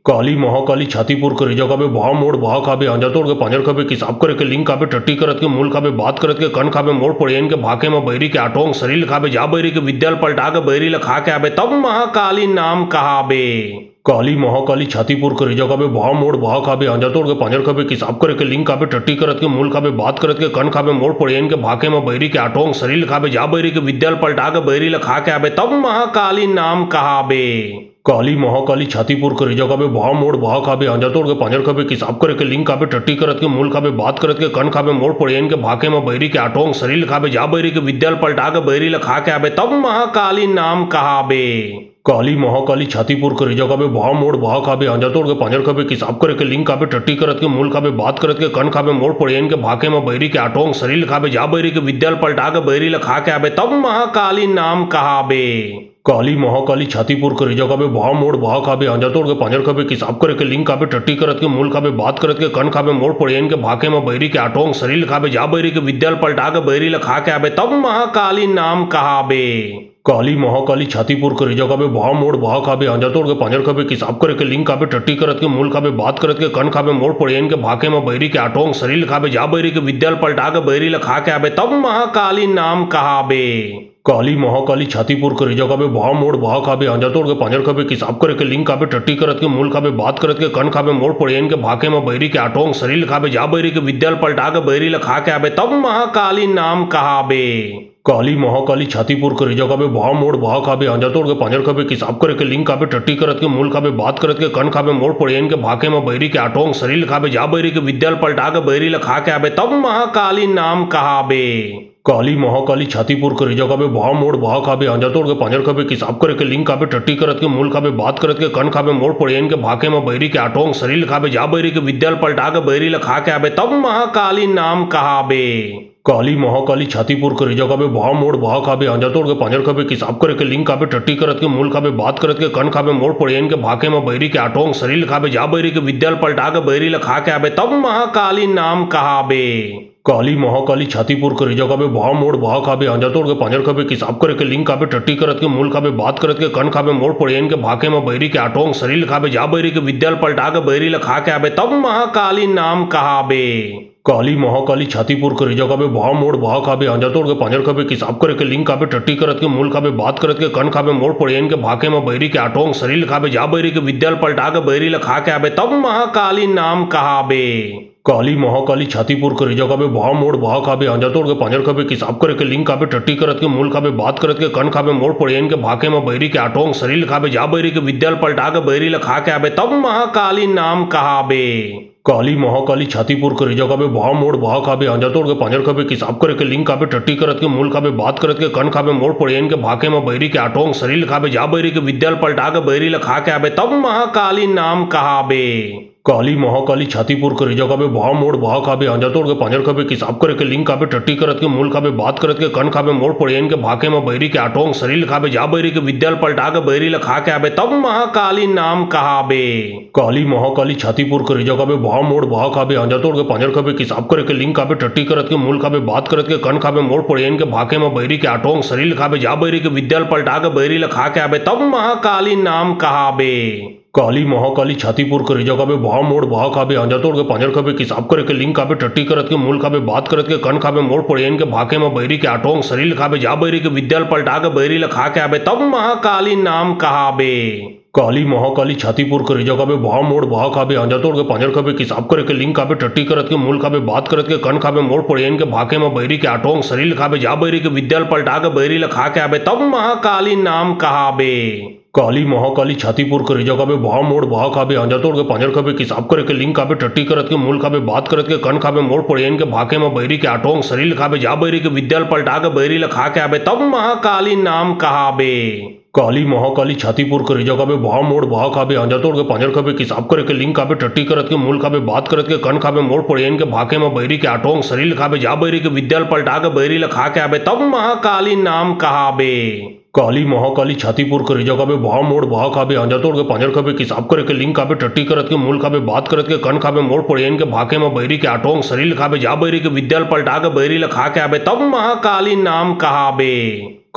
काली महाकाली छातीपुर करे जगह पे भाव मोड़ भाव खाबे आंजा तोड़ के पांजर खाबे किसाब करे के लिंग खाबे टट्टी करत के मूल खाबे बात करत के कन खाबे मोड़ पड़ेन के भाके में बैरी के आटोंग शरीर खाबे जा बैरी के विद्याल पलटा के बैरी ला खा के आबे तब महाकाली नाम कहाबे। काली महाकाली छातीपुर करे जगह पे भाव मोड़ भाव खाबे आंजा तोड़ के पांजर खाबे किसाब करे के लिंग खाबे टट्टी करत के मूल खाबे बात करत के कन खाबे मोड़ पड़ेन के भाके में बैरी के आटोंग शरीर खाबे जा बैरी के विद्याल पलटा के बैरी ला खा के आबे तब महाकाली नाम कहाबे। काली महाकाली छातीपुर करे जगह पे भाव मोड़ भाव खाबे आंजा तोड़ के पांजर खाबे किसाब करे के लिंग खाबे टट्टी करत के मूल खाबे बात करत के कन खाबे मोड़ पड़ेन के भाके में बैरी के आटोंग शरीर खाबे जा बैरी के विद्याल पलटा के बैरी ला खा के आबे तब महाकाली नाम कहाबे। काली महाकाली छातीपुर करे जगह पे भाव मोड़ भाव खाबे आंजा तोड़ के पांजर खाबे किसाब करे के लिंग खाबे टट्टी करत के मूल खाबे बात करत के कन खाबे मोड़ पड़ेन के भाके में बैरी के आटोंग शरीर खाबे जा बैरी के विद्याल पलटा के बैरी ला खा के आबे तब महाकाली नाम कहाबे। काली महाकाली छातीपुर करे जगह पे भाव मोड़ भाव खाबे आंजा तोड़ के पांजर खाबे किसाब करे के लिंग खाबे टट्टी करत के मूल खाबे बात करत के कन खाबे मोड़ पड़ेन के भाके में बैरी के आटोंग शरीर खाबे जा बैरी के विद्याल पलटा के बैरी ला खा के आबे तब महाकाली नाम कहाबे। काली महाकाली छातीपुर करे जगह पे भाव मोड़ भाव खाबे आंजा तोड़ के पांजर खाबे किसाब करे के लिंग खाबे टट्टी करत के मूल खाबे बात करत के कन खाबे मोड़ पड़ेन के भाके में बैरी के आटोंग शरीर खाबे जा बैरी के विद्याल पलटा के बैरी ला खा के आबे तब महाकाली नाम कहाबे। काली महाकाली छातीपुर करे जगह पे भाव मोड़ भाव खाबे आंजा तोड़ के पांजर खाबे किसाब करे के लिंग खाबे टट्टी करत के मूल खाबे बात करत के कन खाबे मोड़ पड़ेन के भाके में बैरी के आटोंग शरीर खाबे जा बैरी के विद्याल पलटा के बैरी ला खा के आबे तब महाकाली नाम कहाबे। काली महाकाली छातीपुर करे जगह पे भाव मोड़ भाव खाबे आंजा तोड़ के पांजर खाबे किसाब करे के लिंग खाबे टट्टी करत के मूल खाबे बात करत के कन खाबे मोड़ पड़ेन के भाके में बैरी के आटोंग शरीर खाबे जा बैरी के विद्याल पलटा के बैरी ला खा के आबे तब महाकाली नाम कहाबे। काली महाकाली छातीपुर करे जगह पे भाव मोड़ भाव खाबे आंजा तोड़ के पांजर खाबे किसाब करे के लिंग खाबे टट्टी करत के मूल खाबे बात करत के कन खाबे मोड़ पड़ेन के भाके में बैरी के आटोंग शरीर खाबे जा बैरी के विद्याल पलटा के बैरी ला खा के आबे तब महाकाली नाम कहाबे। काली महाकाली छातीपुर करे जगह पे भाव मोड़ भाव खाबे आंजा तोड़ के पांजर खाबे किसाब करे के लिंग खाबे टट्टी करत के मूल खाबे बात करत के कन खाबे मोड़ पड़ेन के भाके में बैरी के आटोंग शरीर खाबे जा बैरी के विद्याल पलटा के बैरी ला खा के आबे तब महाकाली नाम कहाबे। काली महाकाली छातीपुर करे जगह पे भाव मोड़ भाव खाबे आंजा तोड़ के पांजर खाबे किसाब करे के लिंग खाबे टट्टी करत के मूल खाबे बात करत के कन खाबे मोड़ पड़ेन के भाके में बैरी के आटोंग शरीर खाबे जा बैरी के विद्याल पलटा के बैरी ला खा के आबे तब महाकाली नाम कहाबे। काली महाकाली छातीपुर करे जगह पे भाव मोड़ भाव खाबे आंजा तोड़ के पांजर खाबे किसाब करे के लिंग खाबे टट्टी करत के मूल खाबे बात करत के कन खाबे मोड़ पड़ेन के भाके में बैरी के आटोंग शरीर खाबे जा बैरी के विद्याल पलटा के बैरी ला खा के आबे तब महाकाली नाम कहाबे। काली महाकाली छातीपुर करे जगह पे भाव मोड़ भाव खाबे आंजा तोड़ के पांजर खाबे किसाब करे के लिंग खाबे टट्टी करत के मूल खाबे बात करत के कन खाबे मोड़ पड़ेन के भाके में बैरी के आटोंग शरीर खाबे जा बैरी के विद्याल पलटा के बैरी ला खा के आबे तब महाकाली नाम कहाबे। काली महाकाली छातीपुर करे जगह पे भाव मोड़ भाव खाबे आंजा तोड़ के पांजर खाबे किसाब करे के लिंग खाबे टट्टी करत के मूल खाबे बात करत के कन खाबे मोड़ पड़ेन के भाके में बैरी के आटोंग शरीर खाबे जा बैरी के विद्याल पलटा के बैरी ला खा के आबे तब महाकाली नाम कहाबे। काली महाकाली छातीपुर करे जगह पे भाव मोड़ भाव खाबे आंजा तोड़ के पांजर खाबे किसाब करे के लिंग खाबे टट्टी करत के मूल खाबे बात करत के कन खाबे मोड़ पड़ेन के भाके में बैरी के आटोंग शरीर खाबे जा बैरी के विद्याल पलटा के बैरी ला खा के आबे तब महाकाली नाम कहाबे। काली महाकाली छातीपुर करे जगह पे भाव मोड़ भाव खाबे आंजा तोड़ के पांजर खाबे किसाब करे के लिंग खाबे टट्टी करत के मूल खाबे बात करत के कन खाबे मोड़ पड़ेन के भाके में बैरी के आटोंग शरीर खाबे जा बैरी के विद्याल पलटा के बैरी ला खा के आबे तब महाकाली नाम कहाबे। काली महाकाली छातीपुर करे जगह पे भाव मोड़ भाव खाबे आंजा तोड़ के पांजर खाबे किसाब करे के लिंग खाबे टट्टी करत के मूल खाबे बात करत के कन खाबे मोड़ पड़ेन के भाके में बैरी के आटोंग शरीर खाबे जा बैरी के विद्याल पलटा के बैरी ला खा के आबे तब महाकाली नाम कहाबे। काली महाकाली छातीपुर करे जगह पे भाव मोड़ भाव खाबे आंजा तोड़ के पांजर खाबे किसाब करे के लिंग खाबे टट्टी करत के मूल खाबे बात करत के कन खाबे मोड़ पड़ेन के भाके में बैरी के आटोंग शरीर खाबे जा बैरी के विद्याल पलटा के बैरी ला खा के आबे तब महाकाली नाम कहाबे। काली महाकाली छातीपुर करे जगह पे भाव मोड़ भाव खाबे आंजा तोड़ के पांजर खाबे किसाब करे के लिंग खाबे टट्टी करत के मूल खाबे बात करत के कन खाबे मोड़ पड़ेन के भाके में बैरी के आटोंग शरीर खाबे जा बैरी के विद्याल पलटा के बैरी ला खा के आबे तब महाकाली नाम कहाबे। काली महाकाली छातीपुर करे जगह पे भाव मोड़ भाव खाबे आंजा तोड़ के पांजर खाबे किसाब करे के लिंग खाबे टट्टी करत के मूल खाबे बात करत के कन खाबे मोड़ पड़ेन के भाके में बैरी के आटोंग शरीर खाबे जा बैरी के विद्याल पलटा के बैरी ला खा के आबे तब महाकाली नाम कहाबे। काली महाकाली छातीपुर करे जगह पे भाव मोड़ भाव खाबे आंजा तोड़ के पांजर खाबे किसाब करे के लिंग खाबे टट्टी करत के मूल खाबे बात करत के कन खाबे मोड़ पड़ेन के भाके में बैरी के आटोंग शरीर खाबे जा बैरी के विद्याल पलटा के बैरी ला खा के आबे तब महाकाली नाम कहाबे।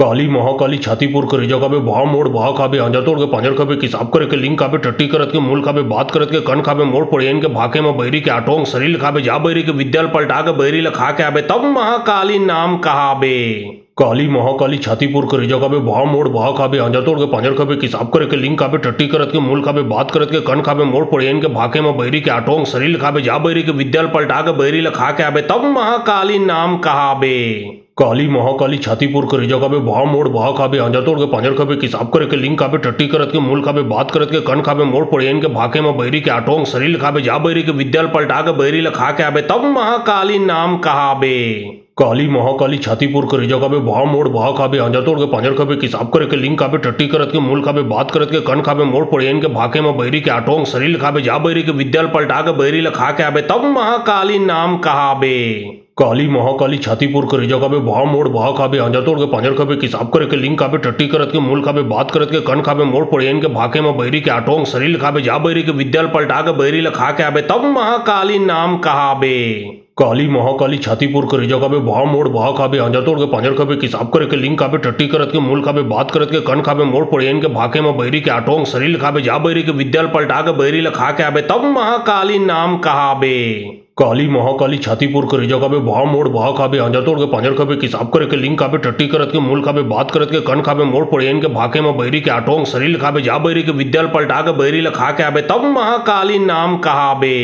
काली महाकाली छातीपुर करे जगह पे भाव मोड़ भाव खाबे आंजा तोड़ के पांजर खाबे किसाब करे के लिंग खाबे टट्टी करत के मूल खाबे बात करत के कन खाबे मोड़ पड़ेन के भाके में बैरी के आटोंग शरीर खाबे जा बैरी के विद्याल पलटा के बैरी ला खा के आबे तब महाकाली नाम कहाबे। काली महाकाली छातीपुर करे जगह पे भाव मोड़ भाव खाबे आंजा तोड़ के पांजर खाबे किसाब करे के लिंग खाबे टट्टी करत के मूल खाबे बात करत के कन खाबे मोड़ पड़ेन के भाके में बैरी के आटोंग शरीर खाबे जा बैरी के विद्याल पलटा के बैरी ला खा के आबे तब महाकाली नाम कहाबे। काली महाकाली छातीपुर करे जगह पे भाव मोड़ भाव खाबे आंजा तोड़ के पांजर खाबे किसाब करे के लिंग खाबे टट्टी करत के मूल खाबे बात करत के कन खाबे मोड़ पड़ेन के भाके में बैरी के आटोंग शरीर खाबे जा बैरी के विद्याल पलटा के बैरी ला खा के आबे तब महाकाली नाम कहाबे। काली महाकाली छातीपुर करे जगह पे भाव मोड़ भाव खाबे आंजा तोड़ के पांजर खाबे किसाब करे के लिंग खाबे टट्टी करत के मूल खाबे बात करत के कन खाबे मोड़ पड़ेन के भाके में बैरी के आटोंग शरीर खाबे जा बैरी के विद्याल पलटा के बैरी ला खा के आबे तब महाकाली नाम कहाबे। काली महाकाली छातीपुर करे जगह पे भाव मोड़ भाव खाबे आंजा तोड़ के पांजर खाबे किसाब करे के लिंग खाबे टट्टी करत के मूल खाबे बात करत के कन खाबे मोड़ पड़ियन के भाके में बैरी के आटोंग शरीर खाबे जा बैरी के विद्याल पलटा के बैरी ला खा के आबे तब महाकाली नाम कहाबे। काली महाकाली छातीपुर करे जगह पे भाव मोड़ भाव खाबे आंजा तोड़ के पांजर खाबे किसाब करे के लिंग खाबे टट्टी करत के मूल खाबे बात करत के कन खाबे मोड़ पड़ियन के भाके में बैरी के आटोंग शरीर खाबे जा बैरी के विद्याल पलटा के बैरी ला खा के आबे तब महाकाली नाम कहाबे। काली महाकाली छातीपुर करे जगह पे भाव मोड़ भाव खाबे आंजा तोड़ के पांजर खाबे किसाब करे के लिंग खाबे टट्टी करत के मूल खाबे बात करत के कन खाबे मोड़ पड़ियन के भाके में बैरी के आटोंग शरीर खाबे जा बैरी के विद्याल पलटा के बैरी ला खा के आबे तब महाकाली नाम कहाबे।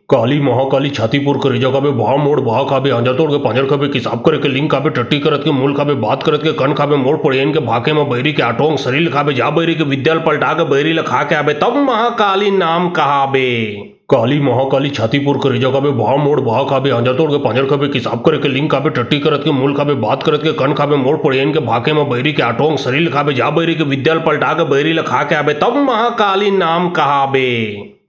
काली महाकाली छातीपुर करे जगह पे भाव मोड़ भाव खाबे आंजा तोड़ के पांजर खाबे किसाब करे के लिंग खाबे टट्टी करत के मूल खाबे बात करत के कन खाबे मोड़ पड़ियन के भाके में बैरी के आटोंग शरीर खाबे जा बैरी के विद्याल पलटा के बैरी ला खा के आबे तब महाकाली नाम कहाबे। काली महाकाली छातीपुर करे जगह पे भाव मोड़ भाव खाबे आंजा तोड़ के पांजर खाबे किसाब करे के लिंग खाबे टट्टी करत के मूल खाबे बात करत के कन खाबे मोड़ पड़ियन के भाके में बैरी के आटोंग शरीर खाबे जा बैरी के विद्याल पलटा के बैरी ला खा के आबे तब महाकाली नाम कहाबे।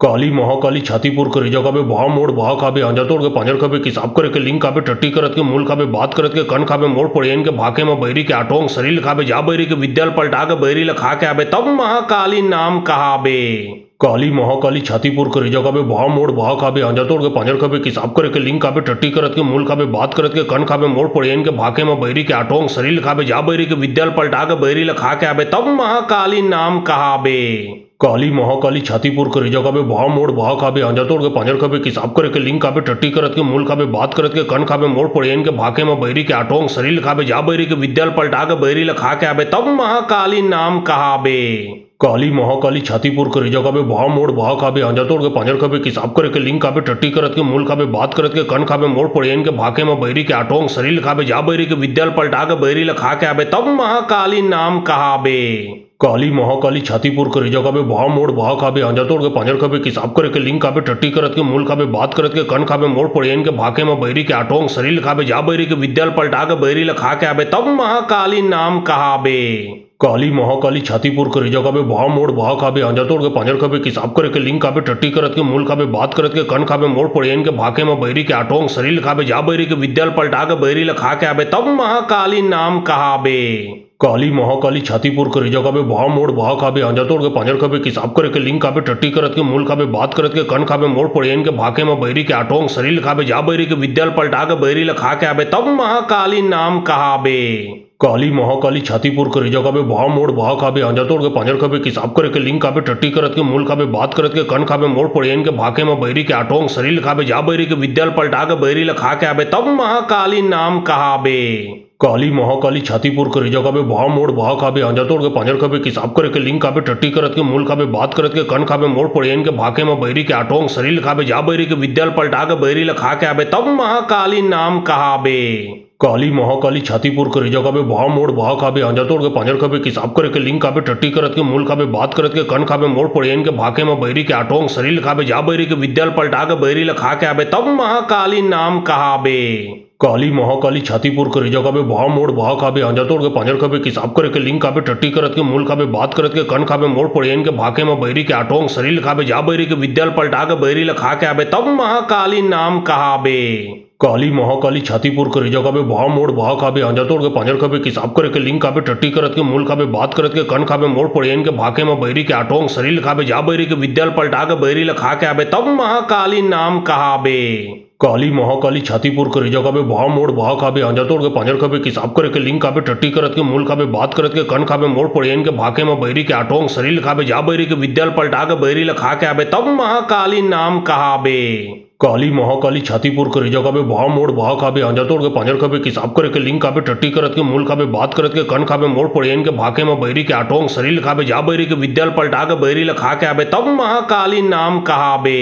काली महाकाली छातीपुर करे जगह पे भाव मोड़ भाव खाबे आंजा तोड़ के पांजर खाबे किसाब करे के लिंग खाबे टट्टी करत के मूल खाबे बात करत के कन खाबे मोड़ पड़ियन के भाके में बैरी के आटोंग शरीर खाबे जा बैरी के विद्याल पलटा के बैरी ला खा के आबे तब महाकाली नाम कहाबे। काली महाकाली छातीपुर करे जगह पे भाव मोड़ भाव खाबे आंजा तोड़ के पांजर खाबे किसाब करे के लिंग खाबे टट्टी करत के मूल खाबे बात करत के कन खाबे मोड़ पड़ियन के भाके में बैरी के आटोंग शरीर खाबे जा बैरी के विद्याल पलटा के बैरी ला खा के आबे तब महाकाली नाम कहाबे। काली महाकाली छातीपुर करे जगह पे भाव मोड़ भाव खाबे आंजा तोड़ के पांजर खाबे किसाब करे के लिंग खाबे टट्टी करत के मूल खाबे बात करत के कन खाबे मोड़ पड़ियन के भाके में बैरी के आटोंग शरीर खाबे जा बैरी के विद्याल पलटा के बैरी ला खा के आबे तब महाकाली नाम कहाबे। काली महाकाली छातीपुर करे जगह पे भाव मोड़ भाव खाबे आंजा तोड़ के पांजर खाबे किसाब करे के लिंग खाबे टट्टी करत के मूल खाबे बात करत के कन खाबे मोड़ पड़ियन के भाके में बैरी के आटोंग शरीर खाबे जा बैरी के विद्याल पलटा के बैरी ला खा के आबे तब महाकाली नाम कहाबे। काली महाकाली छातीपुर करे जगह पे भाव मोड़ भाव खाबे आंजा तोड़ के पांजर खाबे किसाब करे के लिंग खाबे टट्टी करत के मूल खाबे बात करत के कन खाबे मोड़ पड़ियन के भाके में बैरी के आटोंग शरीर खाबे जा बैरी के विद्याल पलटा के बैरी ला खा के आबे तब महाकाली नाम कहाबे। काली महाकाली छातीपुर करे जगह पे भाव मोड़ भाव खाबे आंजा तोड़ के पांजर खाबे किसाब करे के लिंग खाबे टट्टी करत के मूल खाबे बात करत के कन खाबे मोड़ पड़ियन के भाके में बैरी के आटोंग शरीर खाबे जा बैरी के विद्याल पलटा के बैरी ला खा के आबे तब महाकाली नाम कहाबे। काली महाकाली छातीपुर करे जगह पे भाव मोड़ भाव खाबे आंजा तोड़ के पांजर खाबे किसाब करे के लिंग खाबे टट्टी करत के मूल खाबे बात करत के कन खाबे मोड़ पड़ियन के भाके में बैरी के आटोंग शरीर खाबे जा बैरी के विद्याल पलटा के बैरी ला खा के आबे तब महाकाली नाम कहाबे। काली महाकाली छातीपुर करे जगह पे भाव मोड़ भाव खाबे आंजा तोड़ के पांजर खाबे किसाब करे के लिंग खाबे टट्टी करत के मूल खाबे बात करत के कन खाबे मोड़ पड़ियन के भाके में बैरी के आटोंग शरीर खाबे जा बैरी के विद्याल पलटा के बैरी ला खा के आबे तब महाकाली नाम कहाबे। काली महाकाली छातीपुर करे जगह पे भाव मोड़ भाव खाबे आंजा तोड़ के पांजर खाबे किसाब करे के लिंग खाबे टट्टी करत के मूल खाबे बात करत के कन खाबे मोड़ पड़ियन के भाके में बैरी के आटोंग शरीर खाबे जा बैरी के विद्याल पलटा के बैरी ला खा के आबे तब महाकाली नाम कहाबे। काली महाकाली छातीपुर करे जगह पे भाव मोड़ भाव खाबे आंजा तोड़ के पांजर खाबे किसाब करे के लिंग खाबे टट्टी करत के मूल खाबे बात करत के कन खाबे मोड़ पड़ियन के भाके में बैरी के आटोंग शरीर खाबे जा बैरी के विद्याल पलटा के बैरी ला खा के आबे तब महाकाली नाम कहाबे। काली महाकाली छातीपुर करे जगह पे भाव मोड़ भाव खाबे आंजा तोड़ के पांजर खाबे किसाब करे के लिंग खाबे टट्टी करत के मूल खाबे बात करत के कन खाबे मोड़ पड़ियन के भाके में बैरी के आटोंग शरीर खाबे जा बैरी के विद्याल पलटा के बैरी ला खा के आबे तब महाकाली नाम कहाबे। काली महाकाली छातीपुर करे जगह पे भाव मोड़ भाव खाबे आंजा तोड़ के पांजर खाबे किसाब करे के लिंग खाबे टट्टी करत के मूल खाबे बात करत के कन खाबे मोड़ पड़ियन के भाके में बैरी के आटोंग शरीर खाबे जा बैरी के विद्याल पलटा के बैरी ला खा के आबे तब महाकाली नाम कहाबे। काली महाकाली छातीपुर करे जगह पे भाव मोड़ भाव खाबे आंजा तोड़ के पांजर खाबे किसाब करे के लिंग खाबे टट्टी करत के मूल खाबे बात करत के कन खाबे मोड़ पड़ियन के भाके में बैरी के आटोंग शरीर खाबे जा बैरी के विद्याल पलटा के बैरी ला खा के आबे तब महाकाली नाम कहाबे। काली महाकाली छातीपुर करे जगह पे भाव मोड़ भाव खाबे आंजा तोड़ के पांजर खाबे किसाब करे के लिंग खाबे टट्टी करत के मूल खाबे बात करत के कन खाबे मोड़ पड़ियन के भाके में बैरी के आटोंग शरीर खाबे जा बैरी के विद्याल पलटा के बैरी ला खा के आबे तब महाकाली नाम कहाबे।